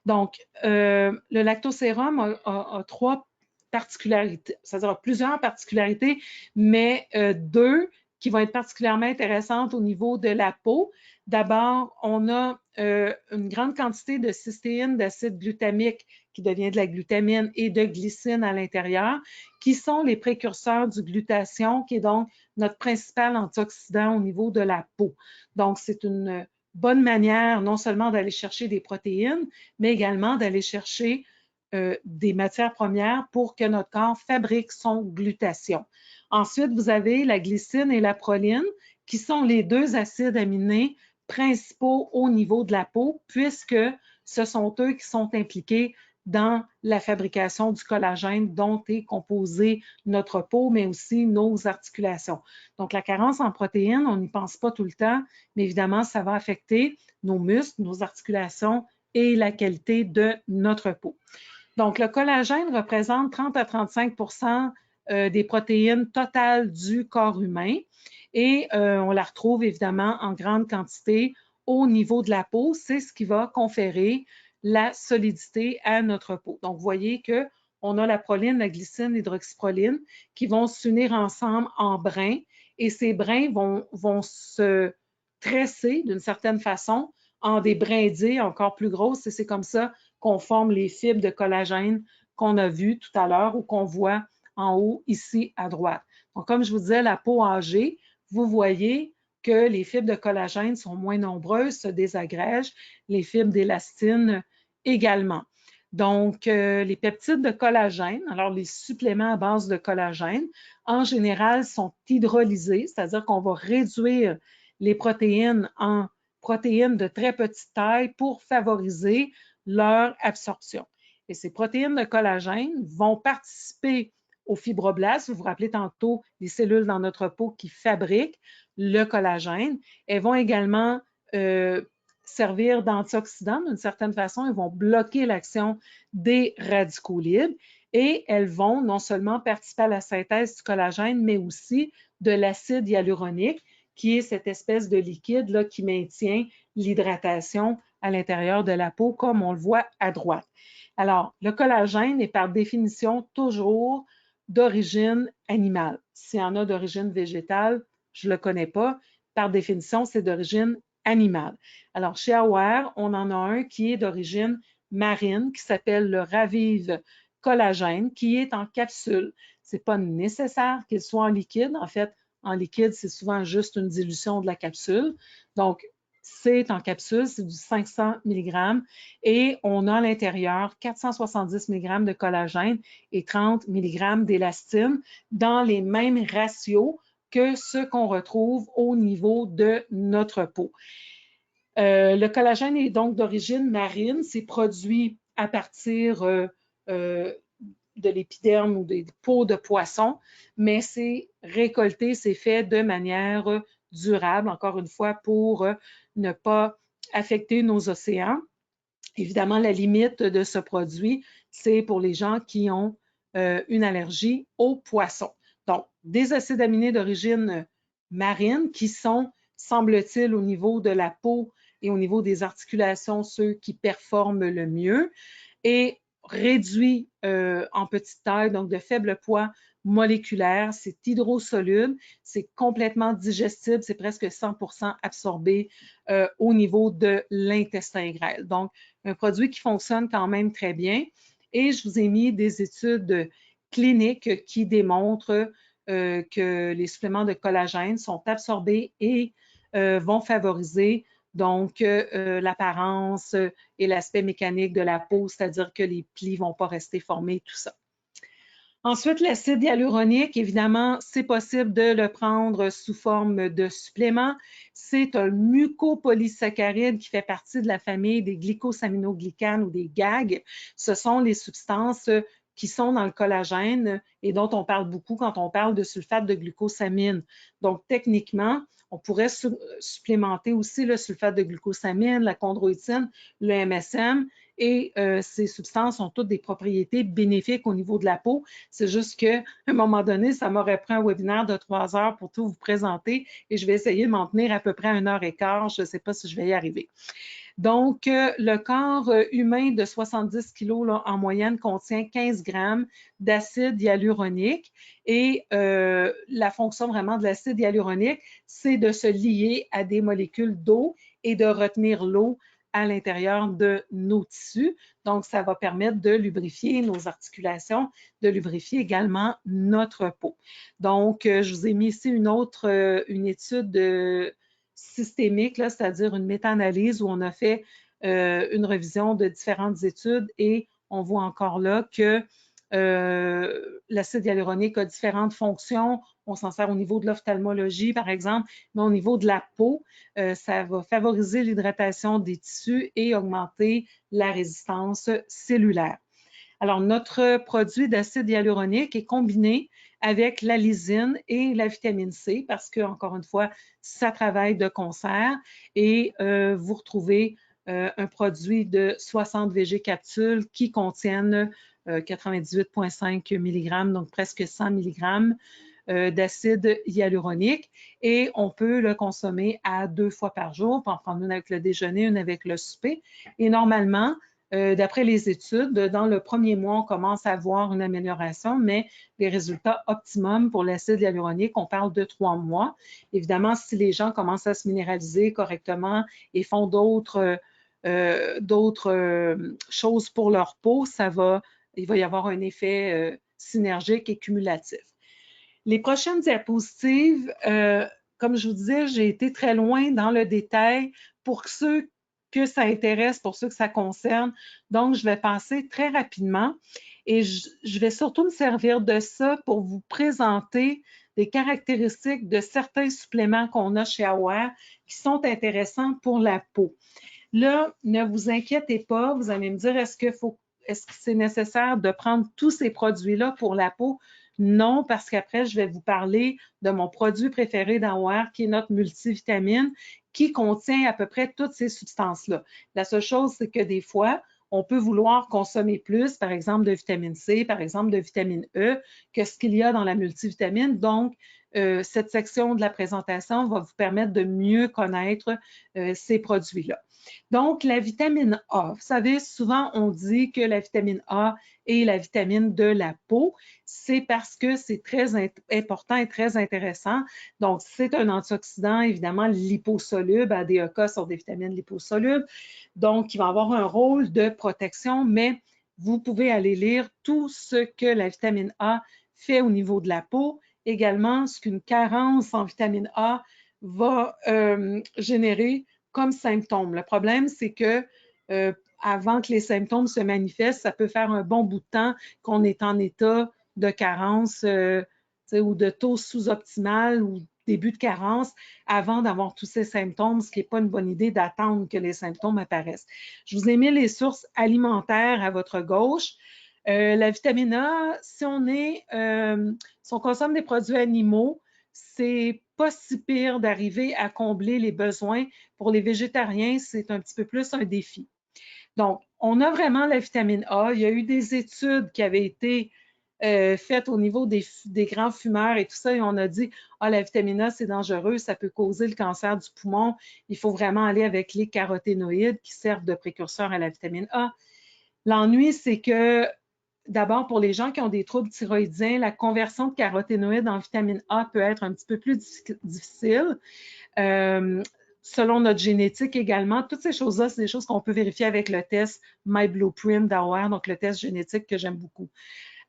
Donc, le lactosérum a trois particularités, c'est-à-dire plusieurs particularités, mais deux qui vont être particulièrement intéressantes au niveau de la peau. D'abord, on a une grande quantité de cystéine, d'acide glutamique qui devient de la glutamine et de glycine à l'intérieur, qui sont les précurseurs du glutathion, qui est donc notre principal antioxydant au niveau de la peau. Donc, c'est une bonne manière non seulement d'aller chercher des protéines, mais également d'aller chercher des matières premières pour que notre corps fabrique son glutathion. Ensuite, vous avez la glycine et la proline, qui sont les deux acides aminés principaux au niveau de la peau, puisque ce sont eux qui sont impliqués dans la fabrication du collagène dont est composée notre peau, mais aussi nos articulations. Donc, la carence en protéines, on n'y pense pas tout le temps, mais évidemment, ça va affecter nos muscles, nos articulations et la qualité de notre peau. Donc, le collagène représente 30 à 35 des protéines totales du corps humain et on la retrouve évidemment en grande quantité au niveau de la peau. C'est ce qui va conférer la solidité à notre peau. Donc, vous voyez qu'on a la proline, la glycine, l'hydroxyproline qui vont s'unir ensemble en brins et ces brins vont se tresser d'une certaine façon en des brindilles encore plus grosses et c'est comme ça qu'on forme les fibres de collagène qu'on a vues tout à l'heure ou qu'on voit en haut ici à droite. Donc, comme je vous disais, la peau âgée, vous voyez que les fibres de collagène sont moins nombreuses, se désagrègent, les fibres d'élastine également. Donc, les peptides de collagène, alors les suppléments à base de collagène, en général, sont hydrolysés, c'est-à-dire qu'on va réduire les protéines en protéines de très petite taille pour favoriser leur absorption. Et ces protéines de collagène vont participer aux fibroblastes. Vous vous rappelez tantôt les cellules dans notre peau qui fabriquent le collagène. Elles vont également servir d'antioxydants d'une certaine façon. Elles vont bloquer l'action des radicaux libres et elles vont non seulement participer à la synthèse du collagène, mais aussi de l'acide hyaluronique, qui est cette espèce de liquide là, qui maintient l'hydratation à l'intérieur de la peau, comme on le voit à droite. Alors, le collagène est par définition toujours d'origine animale. S'il y en a d'origine végétale, je ne le connais pas. Par définition, c'est d'origine animale. Alors, chez Aware, on en a un qui est d'origine marine, qui s'appelle le Ravive collagène, qui est en capsule. Ce n'est pas nécessaire qu'il soit en liquide. En fait, en liquide, c'est souvent juste une dilution de la capsule. Donc, c'est en capsule, c'est du 500 mg et on a à l'intérieur 470 mg de collagène et 30 mg d'élastine dans les mêmes ratios que ceux qu'on retrouve au niveau de notre peau. Le collagène est donc d'origine marine, c'est produit à partir de l'épiderme ou des peaux de poisson, mais c'est récolté, c'est fait de manière durable, encore une fois, pour ne pas affecter nos océans. Évidemment, la limite de ce produit, c'est pour les gens qui ont une allergie aux poissons. Donc, des acides aminés d'origine marine qui sont, semble-t-il, au niveau de la peau et au niveau des articulations, ceux qui performent le mieux. Et réduit en petite taille, donc de faible poids moléculaire, c'est hydrosoluble, c'est complètement digestible, c'est presque 100% absorbé au niveau de l'intestin grêle. Donc, un produit qui fonctionne quand même très bien. Et je vous ai mis des études cliniques qui démontrent que les suppléments de collagène sont absorbés et vont favoriser donc l'apparence et l'aspect mécanique de la peau, c'est-à-dire que les plis ne vont pas rester formés, tout ça. Ensuite, l'acide hyaluronique, évidemment, c'est possible de le prendre sous forme de supplément. C'est un mucopolysaccharide qui fait partie de la famille des glycosaminoglycanes ou des GAG. Ce sont les substances qui sont dans le collagène et dont on parle beaucoup quand on parle de sulfate de glucosamine. Donc, techniquement, on pourrait supplémenter aussi le sulfate de glucosamine, la chondroïtine, le MSM, et ces substances ont toutes des propriétés bénéfiques au niveau de la peau. C'est juste qu'à un moment donné, ça m'aurait pris un webinaire de 3 heures pour tout vous présenter et je vais essayer de m'en tenir à peu près à 1h15. Je ne sais pas si je vais y arriver. Donc, le corps humain de 70 kg là, en moyenne contient 15 grammes d'acide hyaluronique et la fonction vraiment de l'acide hyaluronique, c'est de se lier à des molécules d'eau et de retenir l'eau à l'intérieur de nos tissus. Donc, ça va permettre de lubrifier nos articulations, de lubrifier également notre peau. Donc, je vous ai mis ici une étude systémique, c'est-à-dire une méta-analyse où on a fait une revision de différentes études et on voit encore là que l'acide hyaluronique a différentes fonctions. On s'en sert au niveau de l'ophtalmologie, par exemple, mais au niveau de la peau, ça va favoriser l'hydratation des tissus et augmenter la résistance cellulaire. Alors, notre produit d'acide hyaluronique est combiné avec la lysine et la vitamine C parce que, encore une fois, ça travaille de concert et vous retrouvez un produit de 60 VG capsules qui contiennent 98,5 mg, donc presque 100 mg d'acide hyaluronique et on peut le consommer à 2 fois par jour, pour en prendre une avec le déjeuner, une avec le souper. Et normalement, d'après les études, dans le premier mois, on commence à voir une amélioration, mais les résultats optimums pour l'acide hyaluronique, on parle de 3 mois. Évidemment, si les gens commencent à se minéraliser correctement et font d'autres choses pour leur peau, il va y avoir un effet synergique et cumulatif. Les prochaines diapositives, comme je vous disais, j'ai été très loin dans le détail pour ceux que ça intéresse, pour ceux que ça concerne. Donc, je vais passer très rapidement et je vais surtout me servir de ça pour vous présenter des caractéristiques de certains suppléments qu'on a chez Aware qui sont intéressants pour la peau. Là, ne vous inquiétez pas, vous allez me dire, est-ce que c'est nécessaire de prendre tous ces produits-là pour la peau? Non, parce qu'après, je vais vous parler de mon produit préféré d'Aware, qui est notre multivitamine, qui contient à peu près toutes ces substances-là. La seule chose, c'est que des fois, on peut vouloir consommer plus, par exemple, de vitamine C, par exemple, de vitamine E, que ce qu'il y a dans la multivitamine. Donc, cette section de la présentation va vous permettre de mieux connaître ces produits-là. Donc, la vitamine A, vous savez, souvent on dit que la vitamine A est la vitamine de la peau. C'est parce que c'est très important et très intéressant. Donc, c'est un antioxydant, évidemment, liposoluble. ADEK sont des vitamines liposolubles. Donc, il va avoir un rôle de protection, mais vous pouvez aller lire tout ce que la vitamine A fait au niveau de la peau. Également, ce qu'une carence en vitamine A va générer comme symptômes. Le problème, c'est que avant que les symptômes se manifestent, ça peut faire un bon bout de temps qu'on est en état de carence ou de taux sous-optimal ou début de carence avant d'avoir tous ces symptômes, ce qui n'est pas une bonne idée d'attendre que les symptômes apparaissent. Je vous ai mis les sources alimentaires à votre gauche. La vitamine A, si on consomme des produits animaux, c'est pas si pire d'arriver à combler les besoins. Pour les végétariens, c'est un petit peu plus un défi. Donc, on a vraiment la vitamine A. Il y a eu des études qui avaient été faites au niveau des grands fumeurs et tout ça, et on a dit, la vitamine A, c'est dangereux, ça peut causer le cancer du poumon. Il faut vraiment aller avec les caroténoïdes qui servent de précurseurs à la vitamine A. L'ennui, c'est que d'abord, pour les gens qui ont des troubles thyroïdiens, la conversion de caroténoïdes en vitamine A peut être un petit peu plus difficile. Selon notre génétique également, toutes ces choses-là, c'est des choses qu'on peut vérifier avec le test MyBlueprint d'Aware, donc le test génétique que j'aime beaucoup.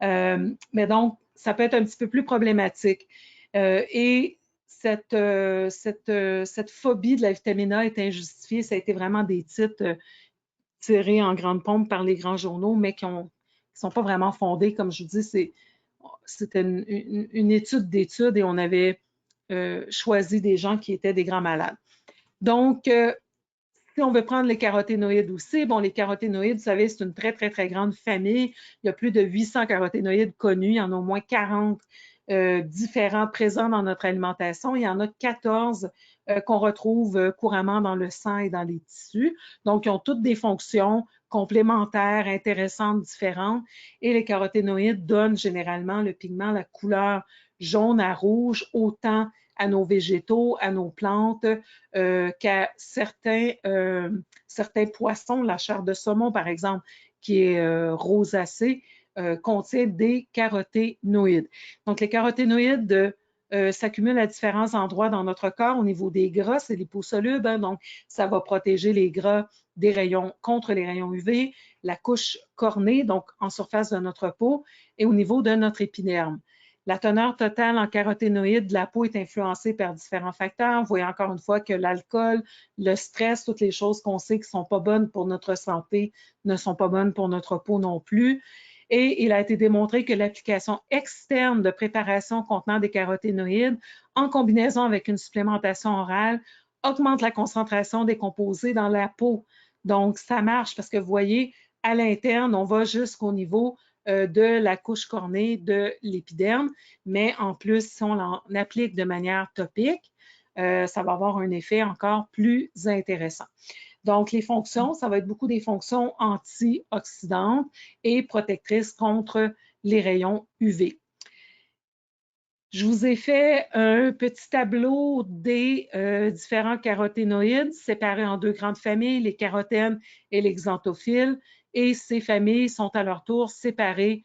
Mais donc, ça peut être un petit peu plus problématique. Et cette phobie de la vitamine A est injustifiée. Ça a été vraiment des titres tirés en grande pompe par les grands journaux, mais qui ne sont pas vraiment fondés. Comme je vous dis, c'était une étude d'études et on avait choisi des gens qui étaient des grands malades. Donc, si on veut prendre les caroténoïdes aussi, bon, les caroténoïdes, vous savez, c'est une très, très, très grande famille. Il y a plus de 800 caroténoïdes connus. Il y en a au moins 40 différents présents dans notre alimentation. Il y en a 14 qu'on retrouve couramment dans le sang et dans les tissus. Donc, ils ont toutes des fonctions complémentaires, intéressantes, différentes. Et les caroténoïdes donnent généralement le pigment, la couleur jaune à rouge, autant à nos végétaux, à nos plantes, qu'à certains poissons. La chair de saumon, par exemple, qui est rosacée, contient des caroténoïdes. Donc, les caroténoïdes s'accumulent à différents endroits dans notre corps. Au niveau des gras, c'est liposoluble, hein, donc ça va protéger les gras des rayons contre les rayons UV, la couche cornée, donc en surface de notre peau, et au niveau de notre épiderme. La teneur totale en caroténoïdes de la peau est influencée par différents facteurs. Vous voyez encore une fois que l'alcool, le stress, toutes les choses qu'on sait qui ne sont pas bonnes pour notre santé ne sont pas bonnes pour notre peau non plus. Et il a été démontré que l'application externe de préparation contenant des caroténoïdes en combinaison avec une supplémentation orale augmente la concentration des composés dans la peau. Donc, ça marche parce que vous voyez, à l'interne, on va jusqu'au niveau de la couche cornée de l'épiderme, mais en plus, si on l'applique de manière topique, ça va avoir un effet encore plus intéressant. Donc, les fonctions, ça va être beaucoup des fonctions antioxydantes et protectrices contre les rayons UV. Je vous ai fait un petit tableau des différents caroténoïdes séparés en deux grandes familles, les carotènes et les xanthophiles. Et ces familles sont à leur tour séparées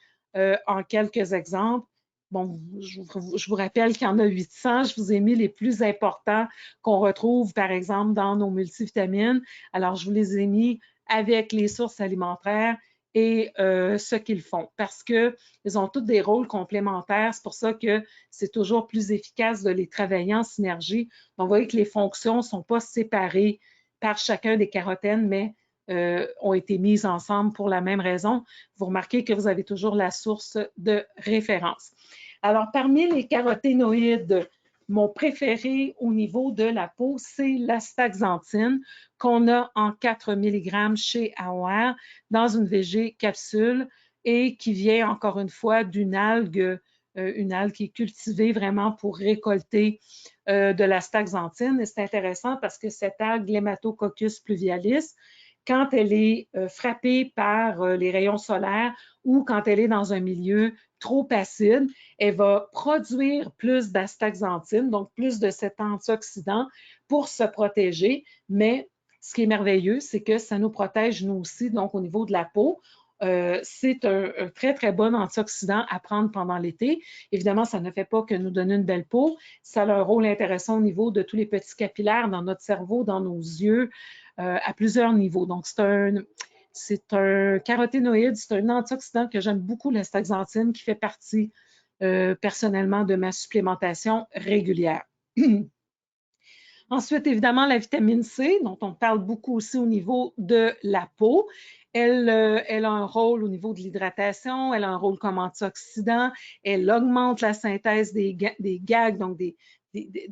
en quelques exemples. Bon, je vous rappelle qu'il y en a 800. Je vous ai mis les plus importants qu'on retrouve, par exemple, dans nos multivitamines. Alors, je vous les ai mis avec les sources alimentaires et ce qu'ils font parce qu'ils ont tous des rôles complémentaires. C'est pour ça que c'est toujours plus efficace de les travailler en synergie. Donc, vous voyez que les fonctions ne sont pas séparées par chacun des carotènes, mais ont été mises ensemble pour la même raison. Vous remarquez que vous avez toujours la source de référence. Alors, parmi les caroténoïdes, mon préféré au niveau de la peau, c'est l'astaxanthine qu'on a en 4 mg chez AOR dans une VG capsule et qui vient encore une fois d'une algue qui est cultivée vraiment pour récolter de l'astaxanthine. Et c'est intéressant parce que cette algue, l'Haematococcus pluvialis, quand elle est frappée par les rayons solaires ou quand elle est dans un milieu trop acide, elle va produire plus d'astaxanthine, donc plus de cet antioxydant pour se protéger. Mais ce qui est merveilleux, c'est que ça nous protège nous aussi, donc au niveau de la peau. C'est un très, très bon antioxydant à prendre pendant l'été. Évidemment, ça ne fait pas que nous donner une belle peau. Ça a un rôle intéressant au niveau de tous les petits capillaires dans notre cerveau, dans nos yeux, à plusieurs niveaux. Donc, c'est un caroténoïde, c'est un antioxydant que j'aime beaucoup, l'astaxanthine, qui fait partie personnellement de ma supplémentation régulière. Ensuite, évidemment, la vitamine C, dont on parle beaucoup aussi au niveau de la peau. Elle a un rôle au niveau de l'hydratation, elle a un rôle comme antioxydant, elle augmente la synthèse des gags, donc de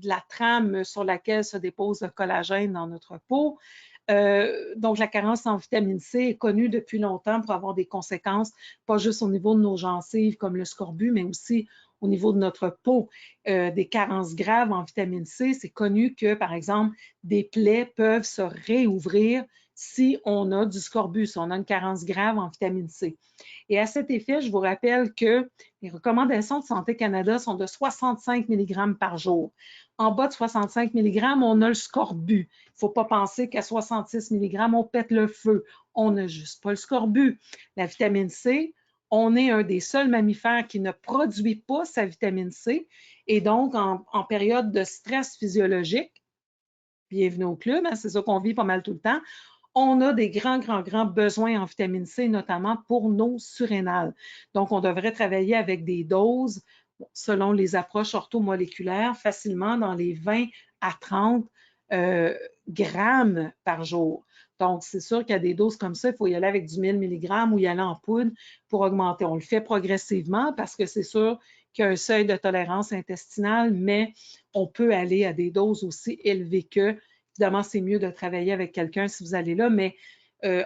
la trame sur laquelle se dépose le collagène dans notre peau. Donc, la carence en vitamine C est connue depuis longtemps pour avoir des conséquences, pas juste au niveau de nos gencives comme le scorbut, mais aussi au niveau de notre peau. Des carences graves en vitamine C, c'est connu que, par exemple, des plaies peuvent se réouvrir si on a du scorbut, si on a une carence grave en vitamine C. Et à cet effet, je vous rappelle que les recommandations de Santé Canada sont de 65 mg par jour. En bas de 65 mg, on a le scorbut. Il ne faut pas penser qu'à 66 mg, on pète le feu. On n'a juste pas le scorbut. La vitamine C, on est un des seuls mammifères qui ne produit pas sa vitamine C. Et donc, en période de stress physiologique, bienvenue au club, hein, c'est ça qu'on vit pas mal tout le temps, on a des grands besoins en vitamine C, notamment pour nos surrénales. Donc, on devrait travailler avec des doses, selon les approches orthomoléculaires, facilement dans les 20 à 30 grammes par jour. Donc, c'est sûr qu'il y a des doses comme ça, il faut y aller avec du 1000 mg ou y aller en poudre pour augmenter. On le fait progressivement parce que c'est sûr qu'il y a un seuil de tolérance intestinale, mais on peut aller à des doses aussi élevées que. Évidemment, c'est mieux de travailler avec quelqu'un si vous allez là, mais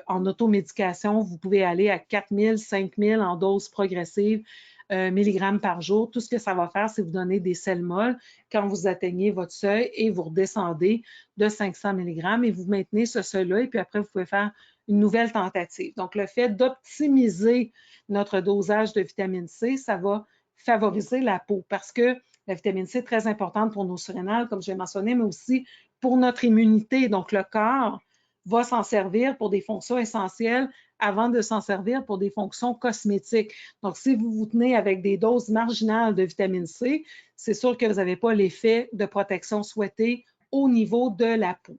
en automédication, vous pouvez aller à 4000, 5000 en doses progressives milligrammes par jour. Tout ce que ça va faire, c'est vous donner des selles molles quand vous atteignez votre seuil et vous redescendez de 500 mg et vous maintenez ce seuil-là et puis après, vous pouvez faire une nouvelle tentative. Donc, le fait d'optimiser notre dosage de vitamine C, ça va favoriser la peau parce que la vitamine C est très importante pour nos surrénales, comme j'ai mentionné, mais aussi pour notre immunité. Donc, le corps va s'en servir pour des fonctions essentielles avant de s'en servir pour des fonctions cosmétiques. Donc, si vous vous tenez avec des doses marginales de vitamine C, c'est sûr que vous n'avez pas l'effet de protection souhaité au niveau de la peau.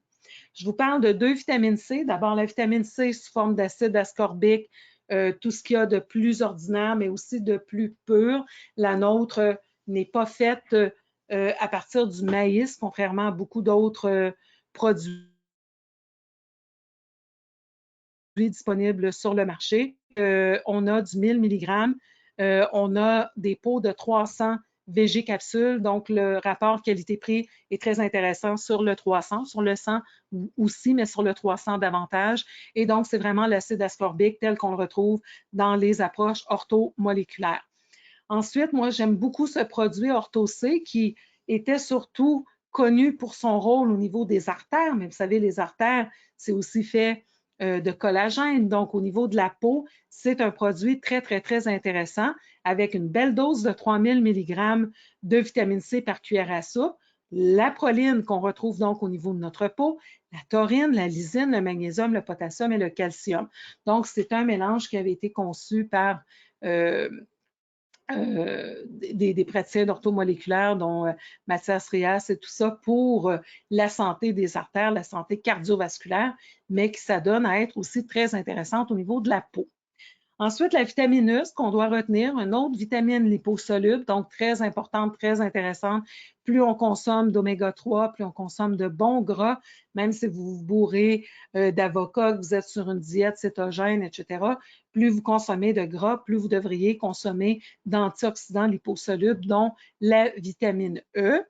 Je vous parle de 2 vitamines C. D'abord, la vitamine C sous forme d'acide ascorbique, tout ce qu'il y a de plus ordinaire, mais aussi de plus pur. La nôtre n'est pas faite à partir du maïs, contrairement à beaucoup d'autres produits disponibles sur le marché. On a du 1000 mg, on a des pots de 300 VG capsules, donc le rapport qualité-prix est très intéressant sur le 300, sur le 100 aussi, mais sur le 300 davantage. Et donc, c'est vraiment l'acide ascorbique tel qu'on le retrouve dans les approches orthomoléculaires. Ensuite, moi, j'aime beaucoup ce produit Ortho-C qui était surtout connu pour son rôle au niveau des artères, mais vous savez, les artères, c'est aussi fait de collagène. Donc, au niveau de la peau, c'est un produit très, très, très intéressant avec une belle dose de 3000 mg de vitamine C par cuillère à soupe, la proline qu'on retrouve donc au niveau de notre peau, la taurine, la lysine, le magnésium, le potassium et le calcium. Donc, c'est un mélange qui avait été conçu par des praticiens d'orthomoléculaire, dont Mathias Rias et tout ça, pour la santé des artères, la santé cardiovasculaire, mais qui s'adonne à être aussi très intéressante au niveau de la peau. Ensuite, la vitamine E, ce qu'on doit retenir, une autre vitamine liposoluble, donc très importante, très intéressante. Plus on consomme d'oméga 3, plus on consomme de bons gras, même si vous vous bourrez d'avocat, que vous êtes sur une diète cétogène, etc., plus vous consommez de gras, plus vous devriez consommer d'antioxydants liposolubles, dont la vitamine E.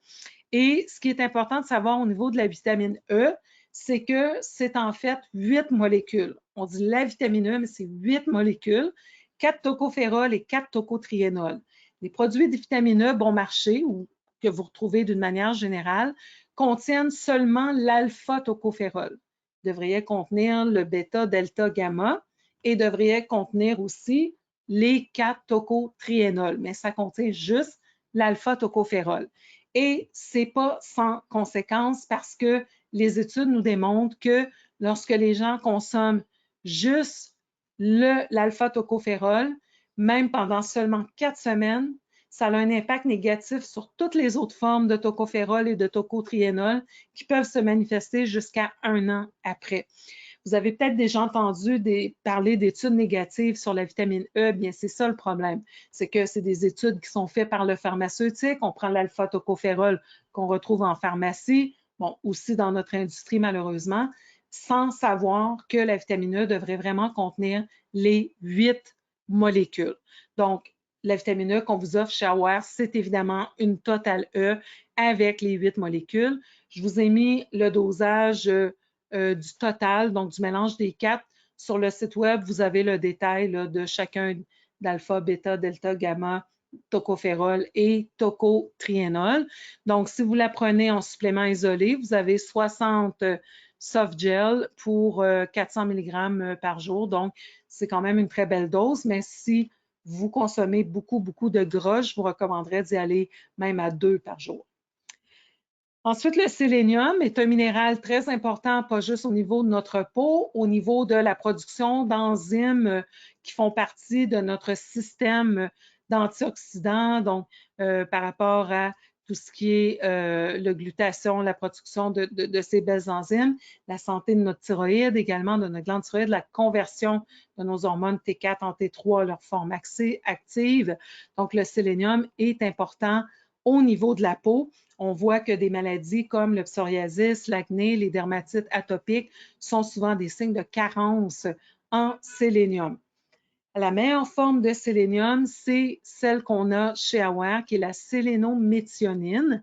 Et ce qui est important de savoir au niveau de la vitamine E, c'est que c'est en fait 8 molécules. On dit la vitamine E, mais c'est 8 molécules, 4 tocophérols et 4 tocotriénols. Les produits de vitamine E bon marché, ou que vous retrouvez d'une manière générale, contiennent seulement l'alpha-tocophérol. Devraient contenir le bêta, delta, gamma et devraient contenir aussi les 4 tocotriénols, mais ça contient juste l'alpha-tocophérol. Et ce n'est pas sans conséquence parce que les études nous démontrent que lorsque les gens consomment juste l'alpha-tocophérol, même pendant seulement 4 semaines, ça a un impact négatif sur toutes les autres formes de tocophérol et de tocotriénol qui peuvent se manifester jusqu'à 1 an après. Vous avez peut-être déjà entendu parler d'études négatives sur la vitamine E. Bien, c'est ça le problème. C'est que c'est des études qui sont faites par le pharmaceutique. On prend l'alpha-tocophérol qu'on retrouve en pharmacie, bon, aussi dans notre industrie malheureusement, sans savoir que la vitamine E devrait vraiment contenir les 8 molécules. Donc, la vitamine E qu'on vous offre chez Aware, c'est évidemment une totale E avec les 8 molécules. Je vous ai mis le dosage du total, donc du mélange des 4. Sur le site web, vous avez le détail là, de chacun d'alpha, bêta, delta, gamma, tocophérol et tocotriénol. Donc, si vous la prenez en supplément isolé, vous avez 60 soft gel pour 400 mg par jour. Donc, c'est quand même une très belle dose, mais si vous consommez beaucoup, beaucoup de gras, je vous recommanderais d'y aller même à 2 par jour. Ensuite, le sélénium est un minéral très important, pas juste au niveau de notre peau, au niveau de la production d'enzymes qui font partie de notre système d'antioxydants, donc par rapport à tout ce qui est le glutation, la production de ces belles enzymes, la santé de notre thyroïde, également de notre glande thyroïde, la conversion de nos hormones T4 en T3, leur forme active. Donc, le sélénium est important au niveau de la peau, on voit que des maladies comme le psoriasis, l'acné, les dermatites atopiques sont souvent des signes de carence en sélénium. La meilleure forme de sélénium, c'est celle qu'on a chez Aware, qui est la sélénométhionine,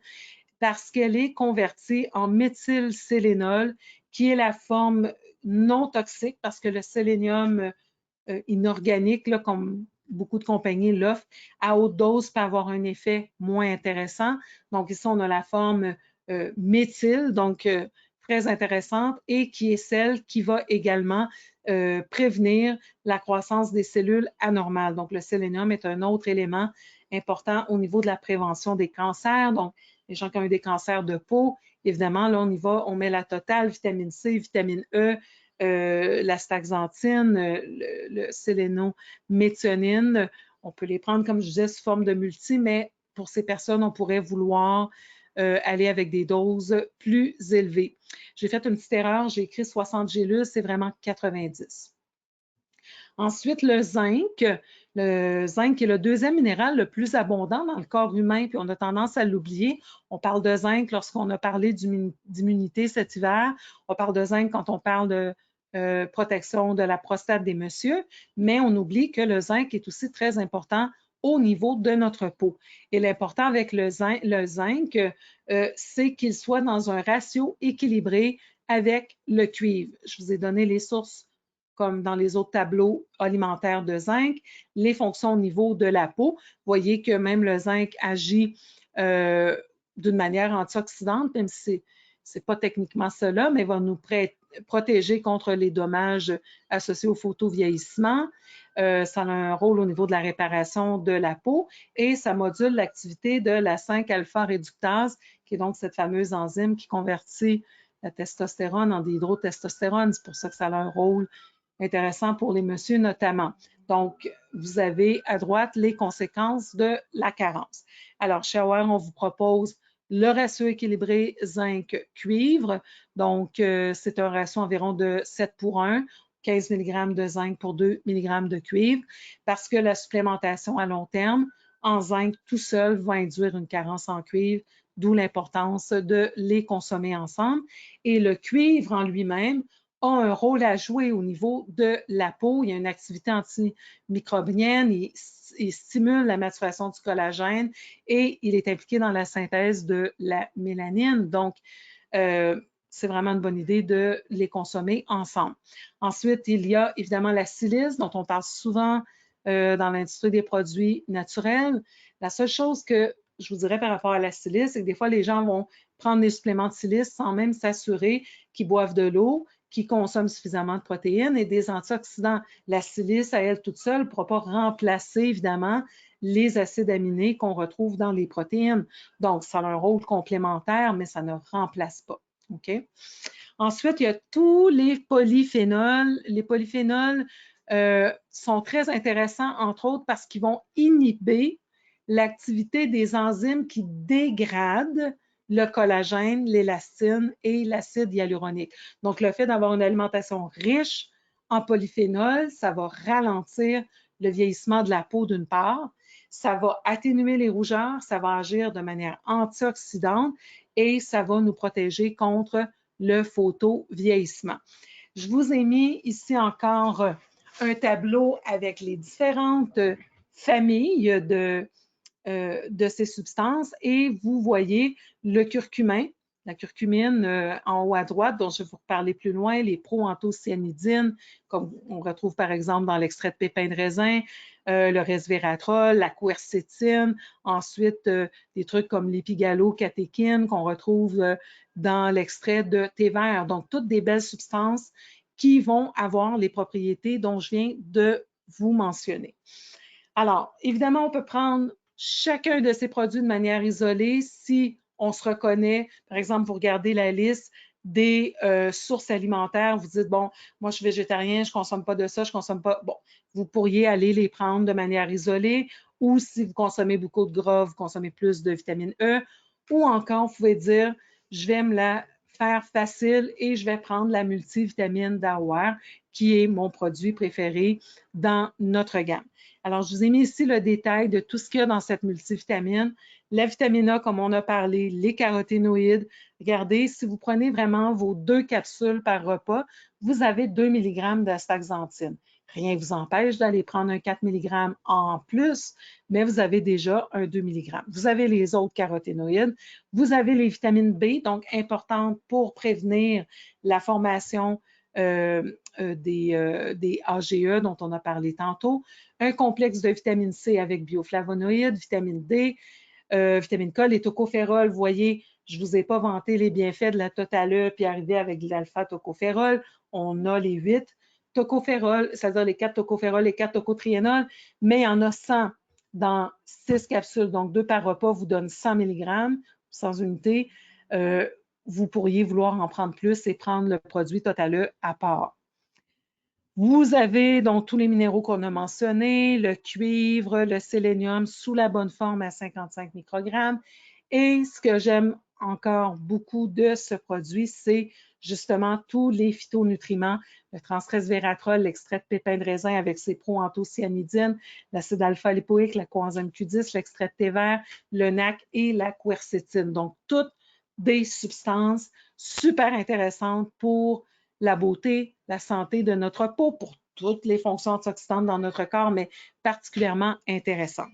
parce qu'elle est convertie en méthylsélénol, qui est la forme non toxique, parce que le sélénium inorganique, là, comme beaucoup de compagnies l'offrent, à haute dose peut avoir un effet moins intéressant. Donc ici, on a la forme méthyle, donc très intéressante, et qui est celle qui va également prévenir la croissance des cellules anormales. Donc le sélénium est un autre élément important au niveau de la prévention des cancers. Donc les gens qui ont eu des cancers de peau, évidemment, là, on y va, on met la totale, vitamine C, vitamine E, l'astaxanthine, le sélénométhionine. On peut les prendre, comme je disais, sous forme de multi, mais pour ces personnes, on pourrait vouloir aller avec des doses plus élevées. J'ai fait une petite erreur, j'ai écrit 60 gélules, c'est vraiment 90. Ensuite, le zinc. Le zinc est le deuxième minéral le plus abondant dans le corps humain, puis on a tendance à l'oublier. On parle de zinc lorsqu'on a parlé d'immunité cet hiver. On parle de zinc quand on parle de protection de la prostate des messieurs, mais on oublie que le zinc est aussi très important au niveau de notre peau. Et l'important avec le zinc c'est qu'il soit dans un ratio équilibré avec le cuivre. Je vous ai donné les sources comme dans les autres tableaux alimentaires de zinc, les fonctions au niveau de la peau. Vous voyez que même le zinc agit d'une manière antioxydante, même si ce n'est pas techniquement cela, mais va nous protéger contre les dommages associés au photovieillissement. Ça a un rôle au niveau de la réparation de la peau et ça module l'activité de la 5-alpha-réductase, qui est donc cette fameuse enzyme qui convertit la testostérone en dihydrotestostérone. C'est pour ça que ça a un rôle intéressant pour les messieurs notamment. Donc, vous avez à droite les conséquences de la carence. Alors, chez Aware, on vous propose le ratio équilibré zinc-cuivre. Donc, c'est un ratio environ de 7 pour 1, 15 mg de zinc pour 2 mg de cuivre, parce que la supplémentation à long terme en zinc tout seul va induire une carence en cuivre, d'où l'importance de les consommer ensemble. Et le cuivre en lui-même a un rôle à jouer au niveau de la peau. Il y a une activité antimicrobienne, il stimule la maturation du collagène et il est impliqué dans la synthèse de la mélanine. Donc, c'est vraiment une bonne idée de les consommer ensemble. Ensuite, il y a évidemment la silice, dont on parle souvent dans l'industrie des produits naturels. La seule chose que je vous dirais par rapport à la silice, c'est que des fois, les gens vont prendre des suppléments de silice sans même s'assurer qu'ils boivent de l'eau, qui consomment suffisamment de protéines et des antioxydants. La silice, à elle toute seule, ne pourra pas remplacer, évidemment, les acides aminés qu'on retrouve dans les protéines. Donc, ça a un rôle complémentaire, mais ça ne remplace pas. OK? Ensuite, il y a tous les polyphénols. Les polyphénols sont très intéressants, entre autres, parce qu'ils vont inhiber l'activité des enzymes qui dégradent le collagène, l'élastine et l'acide hyaluronique. Donc, le fait d'avoir une alimentation riche en polyphénols, ça va ralentir le vieillissement de la peau d'une part, ça va atténuer les rougeurs, ça va agir de manière antioxydante et ça va nous protéger contre le photovieillissement. Je vous ai mis ici encore un tableau avec les différentes familles de ces substances et vous voyez le curcumin, la curcumine en haut à droite, dont je vais vous reparler plus loin, les proanthocyanidines, comme on retrouve par exemple dans l'extrait de pépins de raisin, le resveratrol, la quercétine, ensuite des trucs comme l'épigallocatechin qu'on retrouve dans l'extrait de thé vert. Donc, toutes des belles substances qui vont avoir les propriétés dont je viens de vous mentionner. Alors, évidemment, on peut prendre chacun de ces produits de manière isolée si on se reconnaît. Par exemple, vous regardez la liste des sources alimentaires, vous dites, bon, moi je suis végétarien, je ne consomme pas de ça, je ne consomme pas. Bon, vous pourriez aller les prendre de manière isolée ou si vous consommez beaucoup de gras, vous consommez plus de vitamine E ou encore, vous pouvez dire, je vais me la faire facile et je vais prendre la multivitamine d'Aware qui est mon produit préféré dans notre gamme. Alors, je vous ai mis ici le détail de tout ce qu'il y a dans cette multivitamine. La vitamine A, comme on a parlé, les caroténoïdes. Regardez, si vous prenez vraiment vos 2 capsules par repas, vous avez 2 mg d'astaxanthine. Rien ne vous empêche d'aller prendre un 4 mg en plus, mais vous avez déjà un 2 mg. Vous avez les autres caroténoïdes. Vous avez les vitamines B, donc importantes pour prévenir la formation des AGE dont on a parlé tantôt, un complexe de vitamine C avec bioflavonoïdes, vitamine D, vitamine K, les tocophérols, vous voyez, je ne vous ai pas vanté les bienfaits de la Totale puis arrivé avec l'alpha-tocophérol, on a les 8 tocophérols, c'est-à-dire les 4 tocophérols, les 4 tocotriénols, mais il y en a 100 dans 6 capsules, donc 2 par repas vous donne 100 mg, 100 unités. Vous pourriez vouloir en prendre plus et prendre le produit Totale à part. Vous avez donc tous les minéraux qu'on a mentionnés, le cuivre, le sélénium sous la bonne forme à 55 microgrammes. Et ce que j'aime encore beaucoup de ce produit, c'est justement tous les phytonutriments, le transresveratrol, l'extrait de pépins de raisin avec ses proanthocyanidines, l'acide alpha-lipoïque, la coenzyme Q10, l'extrait de thé vert, le NAC et la quercétine. Donc, toutes des substances super intéressantes pour la beauté, la santé de notre peau, pour toutes les fonctions antioxydantes dans notre corps, mais particulièrement intéressantes.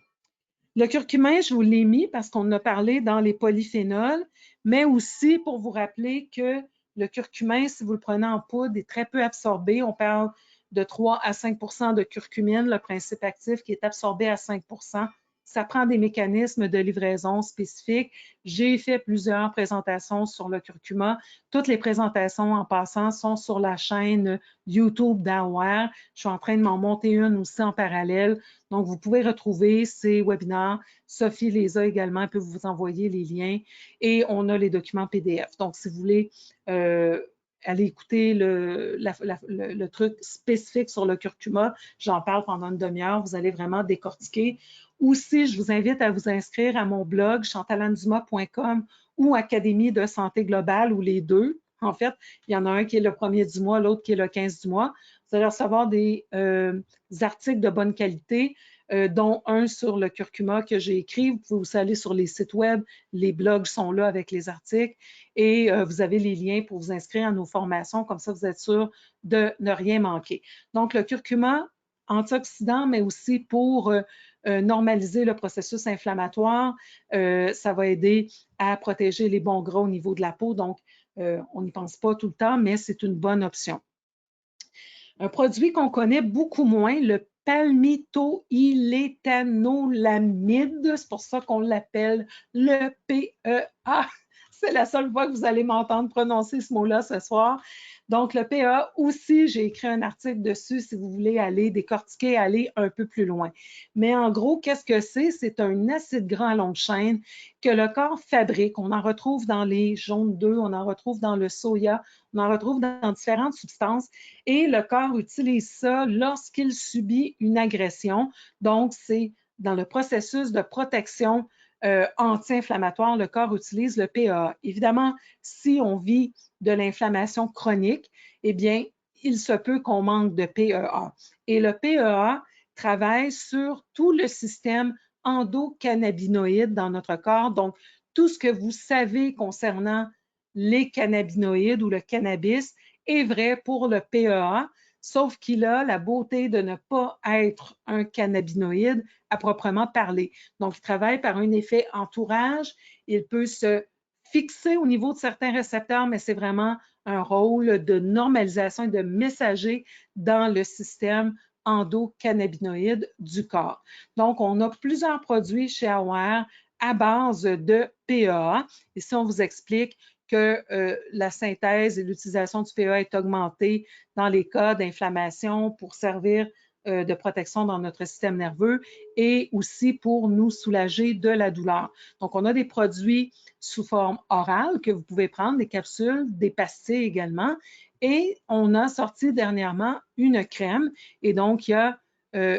Le curcumin, je vous l'ai mis parce qu'on a parlé dans les polyphénols, mais aussi pour vous rappeler que le curcumin, si vous le prenez en poudre, est très peu absorbé. On parle de 3 à 5 de curcumine, le principe actif qui est absorbé à 5 Ça prend des mécanismes de livraison spécifiques. J'ai fait plusieurs présentations sur le curcuma. Toutes les présentations, en passant, sont sur la chaîne YouTube d'Aware. Je suis en train de m'en monter une aussi en parallèle. Donc, vous pouvez retrouver ces webinaires. Sophie les a également, elle peut vous envoyer les liens. Et on a les documents PDF. Donc, si vous voulez aller écouter le truc spécifique sur le curcuma, j'en parle pendant une demi-heure. Vous allez vraiment décortiquer. Aussi, je vous invite à vous inscrire à mon blog chantalanduma.com ou Académie de santé globale, ou les deux. En fait, il y en a un qui est le 1er du mois, l'autre qui est le 15 du mois. Vous allez recevoir des articles de bonne qualité, dont un sur le curcuma que j'ai écrit. Vous pouvez aussi aller sur les sites web. Les blogs sont là avec les articles. Et vous avez les liens pour vous inscrire à nos formations. Comme ça, vous êtes sûr de ne rien manquer. Donc, le curcuma, antioxydant, mais aussi pour normaliser le processus inflammatoire. Ça va aider à protéger les bons gras au niveau de la peau. Donc, on n'y pense pas tout le temps, mais c'est une bonne option. Un produit qu'on connaît beaucoup moins, le palmitoylétanolamide, c'est pour ça qu'on l'appelle le PEA. C'est la seule fois que vous allez m'entendre prononcer ce mot-là ce soir. Donc, le PEA aussi, j'ai écrit un article dessus si vous voulez aller décortiquer, aller un peu plus loin. Mais en gros, qu'est-ce que c'est? C'est un acide gras à longue chaîne que le corps fabrique. On en retrouve dans les jaunes d'œufs, on en retrouve dans le soya, on en retrouve dans différentes substances et le corps utilise ça lorsqu'il subit une agression. Donc, c'est dans le processus de protection anti-inflammatoire, le corps utilise le PEA. Évidemment, si on vit de l'inflammation chronique, eh bien, il se peut qu'on manque de PEA. Et le PEA travaille sur tout le système endocannabinoïde dans notre corps. Donc, tout ce que vous savez concernant les cannabinoïdes ou le cannabis est vrai pour le PEA, sauf qu'il a la beauté de ne pas être un cannabinoïde à proprement parler. Donc, il travaille par un effet entourage. Il peut se fixer au niveau de certains récepteurs, mais c'est vraiment un rôle de normalisation et de messager dans le système endocannabinoïde du corps. Donc, on a plusieurs produits chez Aware à base de PEA. Ici, on vous explique que la synthèse et l'utilisation du PEA est augmentée dans les cas d'inflammation pour servir de protection dans notre système nerveux et aussi pour nous soulager de la douleur. Donc, on a des produits sous forme orale que vous pouvez prendre, des capsules, des pastilles également. Et on a sorti dernièrement une crème. Et donc, il y a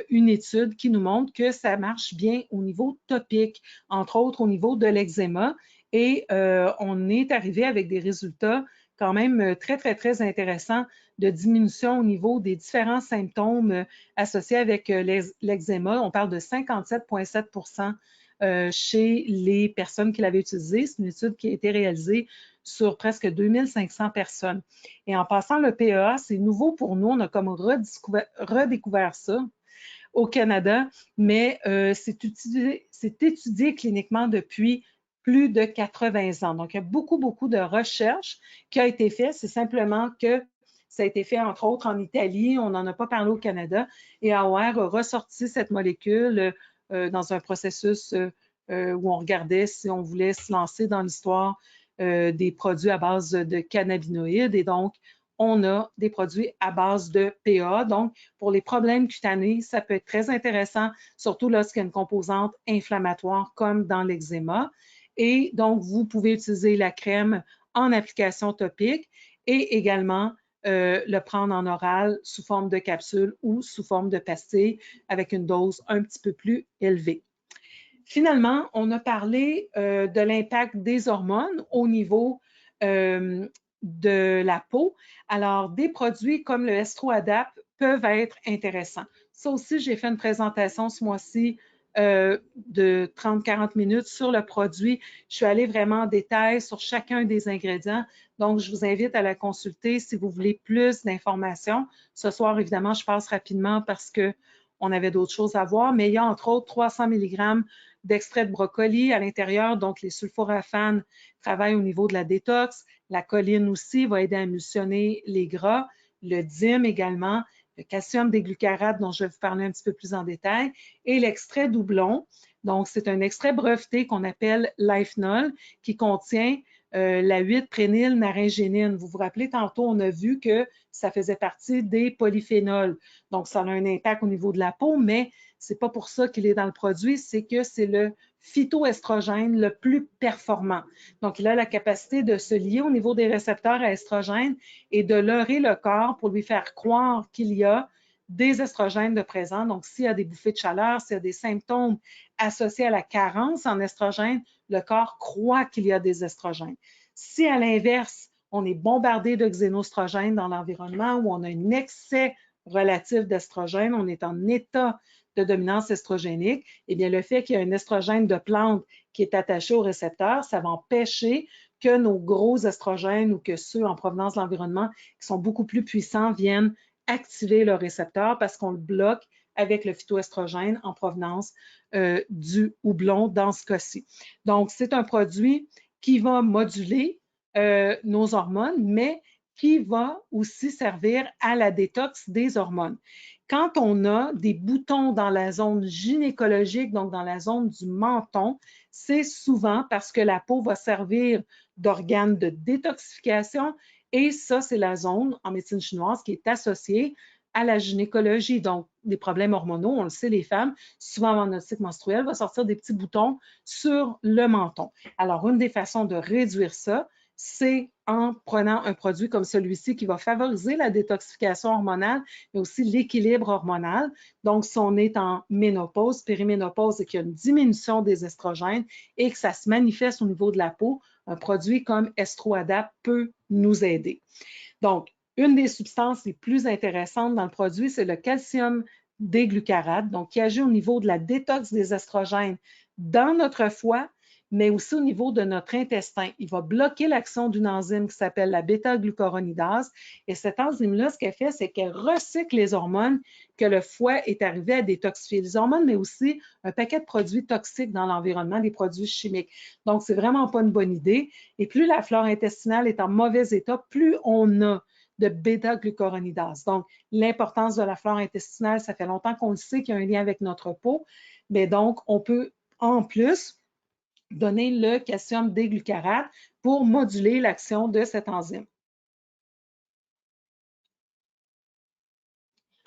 une étude qui nous montre que ça marche bien au niveau topique, entre autres au niveau de l'eczéma. et on est arrivé avec des résultats quand même très, très, très intéressants de diminution au niveau des différents symptômes associés avec l'eczéma. On parle de 57,7 chez les personnes qui l'avaient utilisé. C'est une étude qui a été réalisée sur presque 2500 personnes. Et en passant, le PEA, c'est nouveau pour nous. On a comme redécouvert ça au Canada, mais c'est étudié cliniquement depuis plus de 80 ans. Donc, il y a beaucoup, beaucoup de recherches qui ont été faites. C'est simplement que ça a été fait, entre autres, en Italie. On n'en a pas parlé au Canada. Et AOR a ressorti cette molécule dans un processus où on regardait si on voulait se lancer dans l'histoire des produits à base de cannabinoïdes. Et donc, on a des produits à base de PA. Donc, pour les problèmes cutanés, ça peut être très intéressant, surtout lorsqu'il y a une composante inflammatoire comme dans l'eczéma. Et donc, vous pouvez utiliser la crème en application topique et également le prendre en oral sous forme de capsule ou sous forme de pastille avec une dose un petit peu plus élevée. Finalement, on a parlé de l'impact des hormones au niveau de la peau. Alors, des produits comme le EstroAdapt peuvent être intéressants. Ça aussi, j'ai fait une présentation ce mois-ci de 30-40 minutes sur le produit. Je suis allée vraiment en détail sur chacun des ingrédients. Donc, je vous invite à la consulter si vous voulez plus d'informations. Ce soir, évidemment, je passe rapidement parce qu'on avait d'autres choses à voir, mais il y a entre autres 300 mg d'extrait de brocoli à l'intérieur. Donc, les sulforaphanes travaillent au niveau de la détox. La choline aussi va aider à émulsionner les gras. Le DIM également. Le calcium déglucarate dont je vais vous parler un petit peu plus en détail. Et l'extrait doublon. Donc, c'est un extrait breveté qu'on appelle Lifenol qui contient la 8-prénylnaringénine. Vous vous rappelez, tantôt, on a vu que ça faisait partie des polyphénols. Donc, ça a un impact au niveau de la peau, mais c'est pas pour ça qu'il est dans le produit, c'est que c'est le phytoestrogène le plus performant. Donc, il a la capacité de se lier au niveau des récepteurs à estrogène et de leurrer le corps pour lui faire croire qu'il y a des estrogènes de présent. Donc, s'il y a des bouffées de chaleur, s'il y a des symptômes associés à la carence en estrogène, le corps croit qu'il y a des estrogènes. Si, à l'inverse, on est bombardé de xénostrogènes dans l'environnement où on a un excès relatif d'estrogène, on est en état de dominance estrogénique, eh bien, le fait qu'il y a un estrogène de plante qui est attaché au récepteur, ça va empêcher que nos gros estrogènes ou que ceux en provenance de l'environnement qui sont beaucoup plus puissants viennent activer le récepteur parce qu'on le bloque avec le phytoestrogène en provenance du houblon dans ce cas-ci. Donc, c'est un produit qui va moduler nos hormones, mais qui va aussi servir à la détox des hormones. Quand on a des boutons dans la zone gynécologique, donc dans la zone du menton, c'est souvent parce que la peau va servir d'organe de détoxification et ça, c'est la zone en médecine chinoise qui est associée à la gynécologie. Donc, des problèmes hormonaux, on le sait, les femmes, souvent avant notre cycle menstruel, va sortir des petits boutons sur le menton. Alors, une des façons de réduire ça, c'est en prenant un produit comme celui-ci qui va favoriser la détoxification hormonale, mais aussi l'équilibre hormonal. Donc, si on est en ménopause, périménopause et qu'il y a une diminution des estrogènes et que ça se manifeste au niveau de la peau, un produit comme EstroAdapt peut nous aider. Donc, une des substances les plus intéressantes dans le produit, c'est le calcium déglucarate, donc qui agit au niveau de la détox des estrogènes dans notre foie, mais aussi au niveau de notre intestin. Il va bloquer l'action d'une enzyme qui s'appelle la bêta-glucuronidase. Et cette enzyme-là, ce qu'elle fait, c'est qu'elle recycle les hormones que le foie est arrivé à détoxifier. Les hormones, mais aussi un paquet de produits toxiques dans l'environnement, des produits chimiques. Donc, c'est vraiment pas une bonne idée. Et plus la flore intestinale est en mauvais état, plus on a de bêta-glucuronidase. Donc, l'importance de la flore intestinale, ça fait longtemps qu'on le sait qu'il y a un lien avec notre peau, mais donc, on peut en plus donner le calcium déglucarate pour moduler l'action de cette enzyme.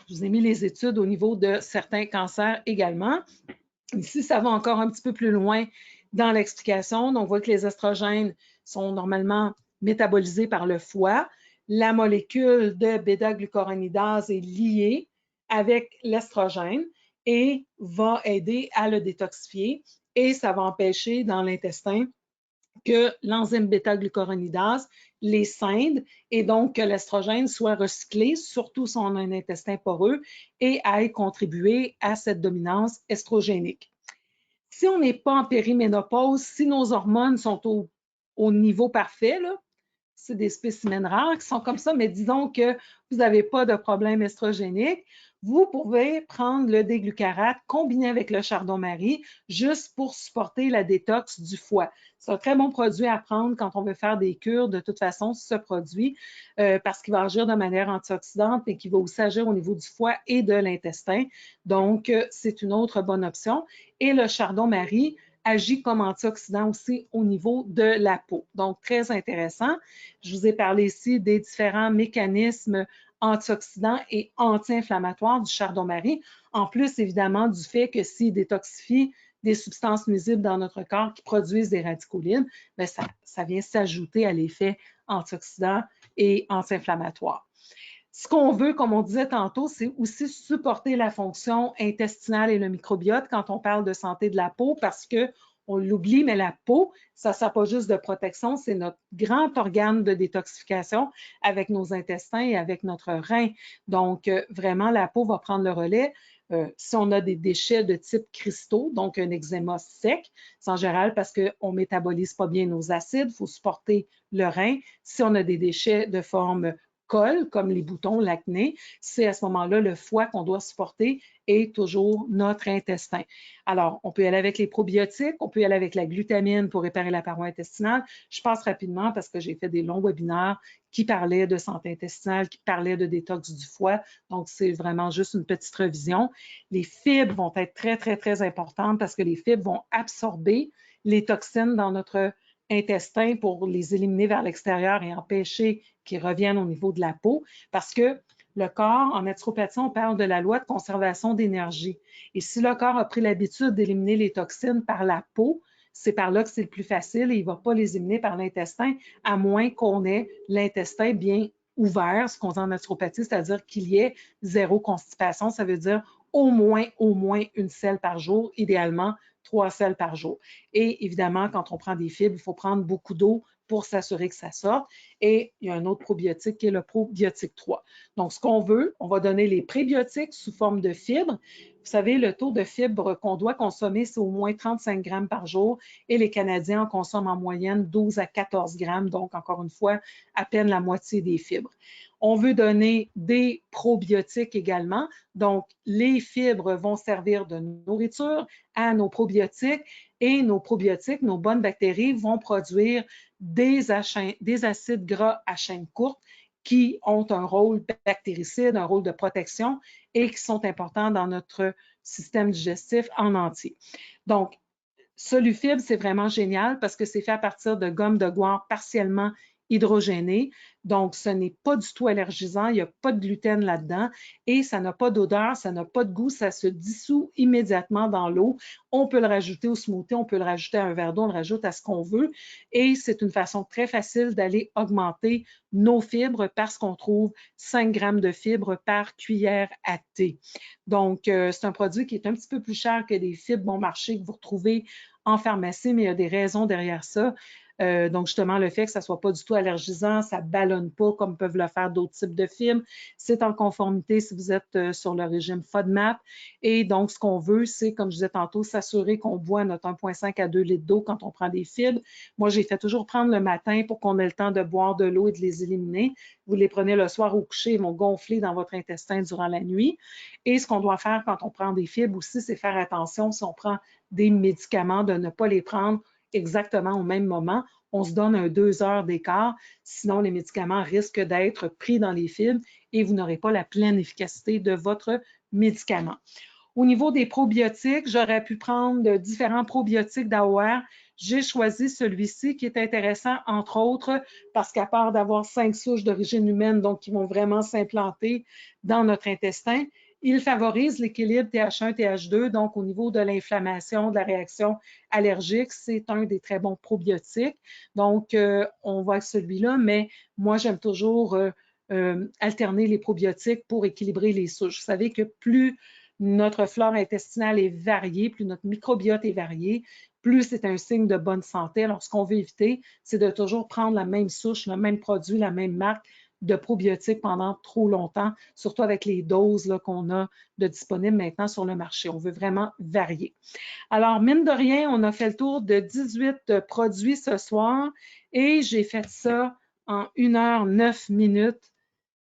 Je vous ai mis les études au niveau de certains cancers également. Ici, ça va encore un petit peu plus loin dans l'explication. Donc, on voit que les estrogènes sont normalement métabolisés par le foie. La molécule de bêta-glucuronidase est liée avec l'estrogène et va aider à le détoxifier et ça va empêcher dans l'intestin que l'enzyme bêta-glucuronidase les scinde et donc que l'estrogène soit recyclé, surtout si on a un intestin poreux, et aille contribuer à cette dominance estrogénique. Si on n'est pas en périménopause, si nos hormones sont au niveau parfait, c'est des spécimens rares qui sont comme ça, mais disons que vous n'avez pas de problème estrogénique, vous pouvez prendre le déglucarate combiné avec le chardon-marie juste pour supporter la détox du foie. C'est un très bon produit à prendre quand on veut faire des cures, de toute façon, ce produit, parce qu'il va agir de manière antioxydante, mais qui va aussi agir au niveau du foie et de l'intestin. Donc, c'est une autre bonne option. Et le chardon-marie agit comme antioxydant aussi au niveau de la peau. Donc, très intéressant. Je vous ai parlé ici des différents mécanismes antioxydants et anti-inflammatoires du chardon-marie, en plus évidemment du fait que s'il détoxifie des substances nuisibles dans notre corps qui produisent des radicaux libres, bien, ça vient s'ajouter à l'effet antioxydant et anti-inflammatoire. Ce qu'on veut, comme on disait tantôt, c'est aussi supporter la fonction intestinale et le microbiote quand on parle de santé de la peau parce que on l'oublie, mais la peau, ça ne sert pas juste de protection, c'est notre grand organe de détoxification avec nos intestins et avec notre rein. Donc, vraiment, la peau va prendre le relais. Si on a des déchets de type cristaux, donc un eczéma sec, c'est en général parce qu'on ne métabolise pas bien nos acides, il faut supporter le rein. Si on a des déchets de forme colle, comme les boutons, l'acné, c'est à ce moment-là le foie qu'on doit supporter et toujours notre intestin. Alors, on peut y aller avec les probiotiques, on peut y aller avec la glutamine pour réparer la paroi intestinale. Je passe rapidement parce que j'ai fait des longs webinaires qui parlaient de santé intestinale, qui parlaient de détox du foie. Donc, c'est vraiment juste une petite revision. Les fibres vont être très, très, très importantes parce que les fibres vont absorber les toxines dans notre intestin pour les éliminer vers l'extérieur et empêcher qu'ils reviennent au niveau de la peau parce que le corps, en naturopathie, on parle de la loi de conservation d'énergie. Et si le corps a pris l'habitude d'éliminer les toxines par la peau, c'est par là que c'est le plus facile et il ne va pas les éliminer par l'intestin, à moins qu'on ait l'intestin bien ouvert, ce qu'on dit en naturopathie, c'est-à-dire qu'il y ait zéro constipation. Ça veut dire au moins une selle par jour, idéalement 3 selles par jour. Et évidemment, quand on prend des fibres, il faut prendre beaucoup d'eau pour s'assurer que ça sorte. Et il y a un autre probiotique qui est le probiotique 3. Donc, ce qu'on veut, on va donner les prébiotiques sous forme de fibres. Vous savez, le taux de fibres qu'on doit consommer, c'est au moins 35 grammes par jour et les Canadiens en consomment en moyenne 12 à 14 grammes, donc encore une fois, à peine la moitié des fibres. On veut donner des probiotiques également. Donc, les fibres vont servir de nourriture à nos probiotiques et nos probiotiques, nos bonnes bactéries vont produire des acides gras à chaîne courte qui ont un rôle bactéricide, un rôle de protection et qui sont importants dans notre système digestif en entier. Donc, Solufibre, c'est vraiment génial parce que c'est fait à partir de gomme de goire partiellement hydrogénée. Donc, ce n'est pas du tout allergisant, il n'y a pas de gluten là-dedans et ça n'a pas d'odeur, ça n'a pas de goût, ça se dissout immédiatement dans l'eau. On peut le rajouter au smoothie, on peut le rajouter à un verre d'eau, on le rajoute à ce qu'on veut et c'est une façon très facile d'aller augmenter nos fibres parce qu'on trouve 5 grammes de fibres par cuillère à thé. Donc, c'est un produit qui est un petit peu plus cher que des fibres bon marché que vous retrouvez en pharmacie, mais il y a des raisons derrière ça. Donc, justement, le fait que ça ne soit pas du tout allergisant, ça ne ballonne pas comme peuvent le faire d'autres types de fibres. C'est en conformité si vous êtes sur le régime FODMAP. Et donc, ce qu'on veut, c'est, comme je disais tantôt, s'assurer qu'on boit notre 1,5 à 2 litres d'eau quand on prend des fibres. Moi, j'ai fait toujours prendre le matin pour qu'on ait le temps de boire de l'eau et de les éliminer. Vous les prenez le soir au coucher, ils vont gonfler dans votre intestin durant la nuit. Et ce qu'on doit faire quand on prend des fibres aussi, c'est faire attention si on prend des médicaments, de ne pas les prendre exactement au même moment. On se donne un 2 heures d'écart, sinon les médicaments risquent d'être pris dans les fibres et vous n'aurez pas la pleine efficacité de votre médicament. Au niveau des probiotiques, j'aurais pu prendre différents probiotiques d'AOR. J'ai choisi celui-ci qui est intéressant, entre autres, parce qu'à part d'avoir 5 souches d'origine humaine, donc qui vont vraiment s'implanter dans notre intestin, il favorise l'équilibre TH1, TH2, donc au niveau de l'inflammation, de la réaction allergique, c'est un des très bons probiotiques. Donc, on voit celui-là, mais moi, j'aime toujours alterner les probiotiques pour équilibrer les souches. Vous savez que plus notre flore intestinale est variée, plus notre microbiote est varié, plus c'est un signe de bonne santé. Alors, ce qu'on veut éviter, c'est de toujours prendre la même souche, le même produit, la même marque de probiotiques pendant trop longtemps, surtout avec les doses qu'on a de disponibles maintenant sur le marché. On veut vraiment varier. Alors, mine de rien, on a fait le tour de 18 produits ce soir et j'ai fait ça en 1 heure 9 minutes.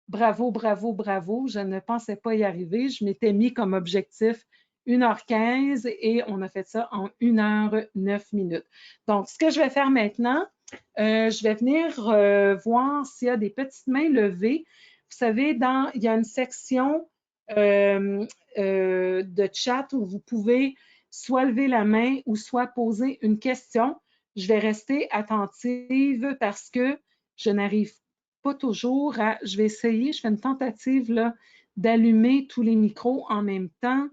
Bravo, bravo, bravo. Je ne pensais pas y arriver. Je m'étais mis comme objectif 1h15 et on a fait ça en 1 heure 9 minutes. Donc, ce que je vais faire maintenant, je vais venir voir s'il y a des petites mains levées. Vous savez, il y a une section de chat où vous pouvez soit lever la main ou soit poser une question. Je vais rester attentive parce que je n'arrive pas toujours à... Je vais essayer, je fais une tentative d'allumer tous les micros en même temps,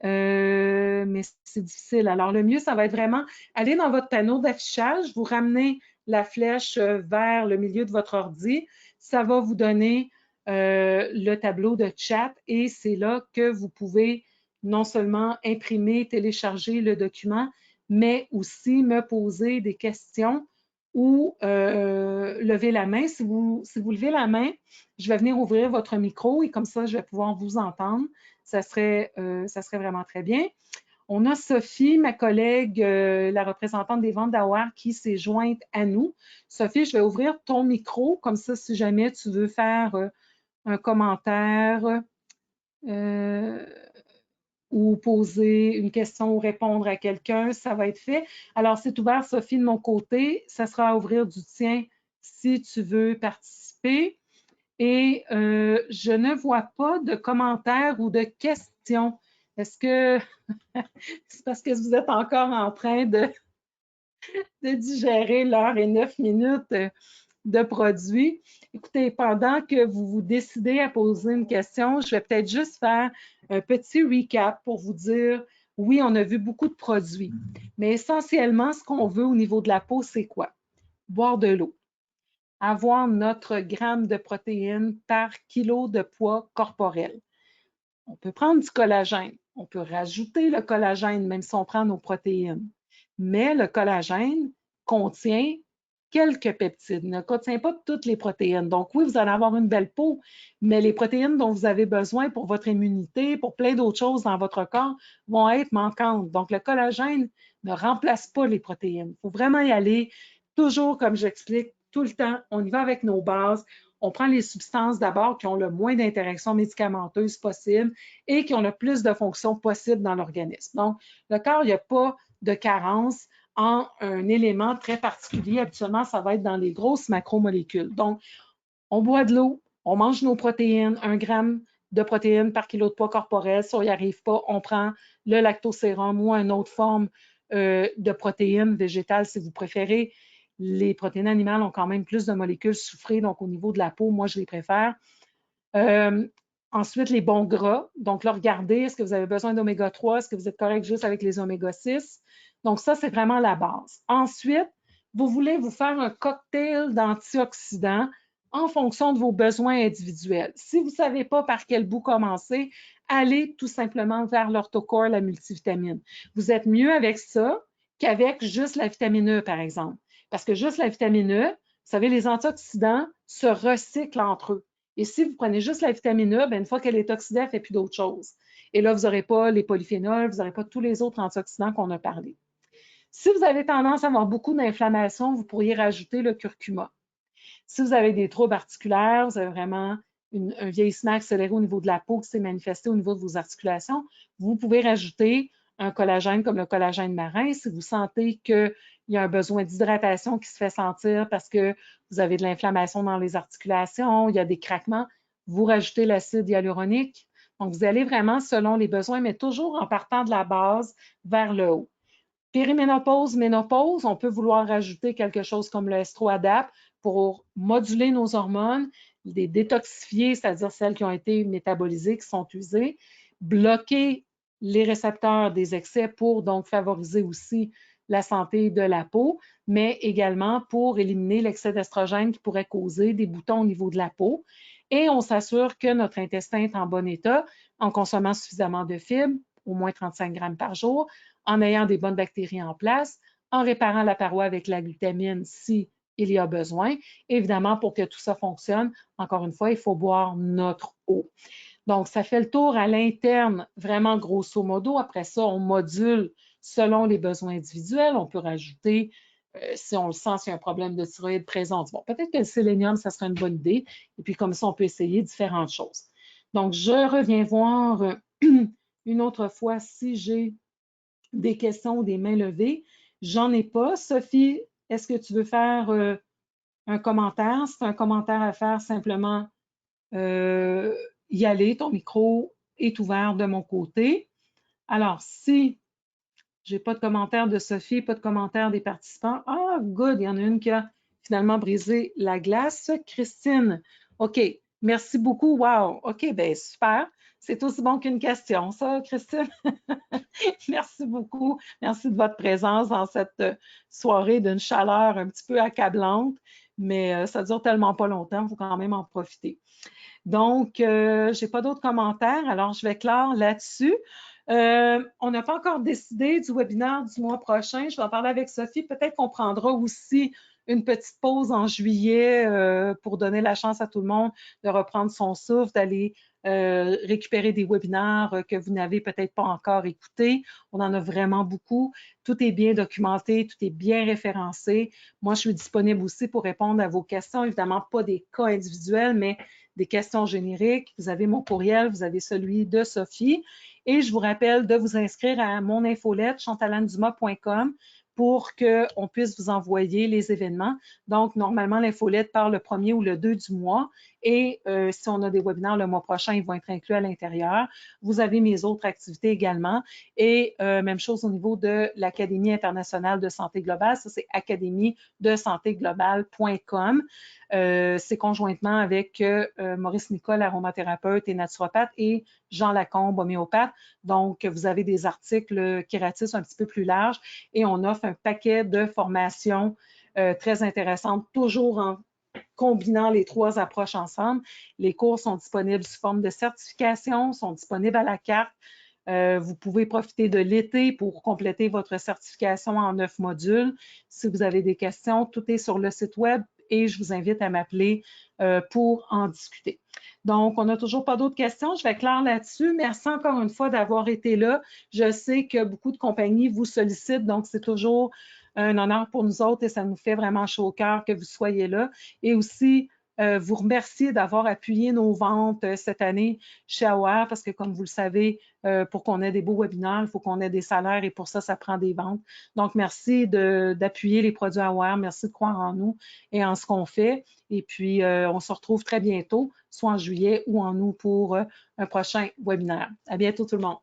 mais c'est difficile. Alors, le mieux, ça va être vraiment aller dans votre panneau d'affichage, vous ramenez la flèche vers le milieu de votre ordi. Ça va vous donner le tableau de chat et c'est là que vous pouvez non seulement imprimer, télécharger le document, mais aussi me poser des questions ou lever la main. Si vous levez la main, je vais venir ouvrir votre micro et comme ça, je vais pouvoir vous entendre. Ça serait vraiment très bien. On a Sophie, ma collègue, la représentante des ventes d'Aware, qui s'est jointe à nous. Sophie, je vais ouvrir ton micro, comme ça, si jamais tu veux faire un commentaire ou poser une question ou répondre à quelqu'un, ça va être fait. Alors, c'est ouvert, Sophie, de mon côté. Ça sera à ouvrir du tien si tu veux participer. Et je ne vois pas de commentaires ou de questions. Est-ce que c'est parce que vous êtes encore en train de digérer l'heure et 9 minutes de produits? Écoutez, pendant que vous vous décidez à poser une question, je vais peut-être juste faire un petit recap pour vous dire, oui, on a vu beaucoup de produits, mais essentiellement, ce qu'on veut au niveau de la peau, c'est quoi? Boire de l'eau, avoir notre gramme de protéines par kilo de poids corporel. On peut prendre du collagène, on peut rajouter le collagène même si on prend nos protéines, mais le collagène contient quelques peptides, ne contient pas toutes les protéines. Donc oui, vous allez avoir une belle peau, mais les protéines dont vous avez besoin pour votre immunité, pour plein d'autres choses dans votre corps, vont être manquantes. Donc le collagène ne remplace pas les protéines. Il faut vraiment y aller toujours, comme j'explique, tout le temps, on y va avec nos bases. On prend les substances d'abord qui ont le moins d'interactions médicamenteuses possible et qui ont le plus de fonctions possibles dans l'organisme. Donc, le corps, il n'y a pas de carence en un élément très particulier. Habituellement, ça va être dans les grosses macromolécules. Donc, on boit de l'eau, on mange nos protéines, 1 gramme de protéines par kilo de poids corporel. Si on n'y arrive pas, on prend le lactosérum ou une autre forme de protéines végétales si vous préférez. Les protéines animales ont quand même plus de molécules soufrées, donc au niveau de la peau, moi, je les préfère. Ensuite, les bons gras. Donc là, regardez, est-ce que vous avez besoin d'oméga 3? Est-ce que vous êtes correct juste avec les oméga 6? Donc ça, c'est vraiment la base. Ensuite, vous voulez vous faire un cocktail d'antioxydants en fonction de vos besoins individuels. Si vous ne savez pas par quel bout commencer, allez tout simplement vers l'Orthocore, la multivitamine. Vous êtes mieux avec ça qu'avec juste la vitamine E, par exemple. Parce que juste la vitamine E, vous savez, les antioxydants se recyclent entre eux. Et si vous prenez juste la vitamine E, une fois qu'elle est oxydée, elle ne fait plus d'autre chose. Et là, vous n'aurez pas les polyphénols, vous n'aurez pas tous les autres antioxydants qu'on a parlé. Si vous avez tendance à avoir beaucoup d'inflammation, vous pourriez rajouter le curcuma. Si vous avez des troubles articulaires, vous avez vraiment un vieillissement accéléré au niveau de la peau qui s'est manifesté au niveau de vos articulations, vous pouvez rajouter un collagène comme le collagène marin. Si vous sentez qu'il y a un besoin d'hydratation qui se fait sentir parce que vous avez de l'inflammation dans les articulations, il y a des craquements, vous rajoutez l'acide hyaluronique. Donc, vous allez vraiment selon les besoins, mais toujours en partant de la base vers le haut. Périménopause, ménopause, on peut vouloir rajouter quelque chose comme le Estro-Adapt pour moduler nos hormones, les détoxifier, c'est-à-dire celles qui ont été métabolisées, qui sont usées, bloquer les récepteurs des excès pour donc favoriser aussi la santé de la peau, mais également pour éliminer l'excès d'estrogène qui pourrait causer des boutons au niveau de la peau. Et on s'assure que notre intestin est en bon état en consommant suffisamment de fibres, au moins 35 grammes par jour, en ayant des bonnes bactéries en place, en réparant la paroi avec la glutamine si il y a besoin. Évidemment, pour que tout ça fonctionne, encore une fois, il faut boire notre eau. Donc, ça fait le tour à l'interne, vraiment grosso modo. Après ça, on module selon les besoins individuels. On peut rajouter, si on le sent, s'il y a un problème de thyroïde présent. Bon, peut-être que le sélénium, ça serait une bonne idée. Et puis, comme ça, on peut essayer différentes choses. Donc, je reviens voir une autre fois si j'ai des questions ou des mains levées. J'en ai pas. Sophie, est-ce que tu veux faire un commentaire? C'est un commentaire à faire simplement y aller. Ton micro est ouvert de mon côté. Alors, si j'ai pas de commentaire de Sophie, pas de commentaire des participants. Ah, good, il y en a une qui a finalement brisé la glace. Christine, OK, merci beaucoup. Wow, OK, bien super. C'est aussi bon qu'une question, ça, Christine. Merci beaucoup. Merci de votre présence dans cette soirée d'une chaleur un petit peu accablante, mais ça dure tellement pas longtemps, il faut quand même en profiter. Donc, je n'ai pas d'autres commentaires, alors je vais clore là-dessus. On n'a pas encore décidé du webinaire du mois prochain. Je vais en parler avec Sophie. Peut-être qu'on prendra aussi une petite pause en juillet pour donner la chance à tout le monde de reprendre son souffle, d'aller récupérer des webinaires que vous n'avez peut-être pas encore écoutés. On en a vraiment beaucoup. Tout est bien documenté, tout est bien référencé. Moi, je suis disponible aussi pour répondre à vos questions. Évidemment, pas des cas individuels, mais des questions génériques. Vous avez mon courriel, vous avez celui de Sophie. Et je vous rappelle de vous inscrire à mon infolette, chantalandumas.com, pour qu'on puisse vous envoyer les événements. Donc, normalement, l'infolette part le 1er ou le 2 du mois. Et si on a des webinaires le mois prochain, ils vont être inclus à l'intérieur. Vous avez mes autres activités également. Et même chose au niveau de l'Académie internationale de santé globale. Ça, c'est académie-de-santé-globale.com. C'est conjointement avec Maurice Nicole, aromathérapeute et naturopathe, et Jean Lacombe, homéopathe. Donc, vous avez des articles qui ratissent un petit peu plus large et on offre un paquet de formations très intéressantes, toujours en combinant les trois approches ensemble. Les cours sont disponibles sous forme de certification, sont disponibles à la carte. Vous pouvez profiter de l'été pour compléter votre certification en 9 modules. Si vous avez des questions, tout est sur le site web et je vous invite à m'appeler pour en discuter. Donc, on n'a toujours pas d'autres questions. Je vais clore là-dessus. Merci encore une fois d'avoir été là. Je sais que beaucoup de compagnies vous sollicitent, donc c'est toujours un honneur pour nous autres et ça nous fait vraiment chaud au cœur que vous soyez là. Et aussi, vous remercier d'avoir appuyé nos ventes cette année chez AOR parce que, comme vous le savez, pour qu'on ait des beaux webinaires, il faut qu'on ait des salaires et pour ça, ça prend des ventes. Donc, merci d'appuyer les produits AOR. Merci de croire en nous et en ce qu'on fait. Et puis, on se retrouve très bientôt, soit en juillet ou en août pour un prochain webinaire. À bientôt tout le monde.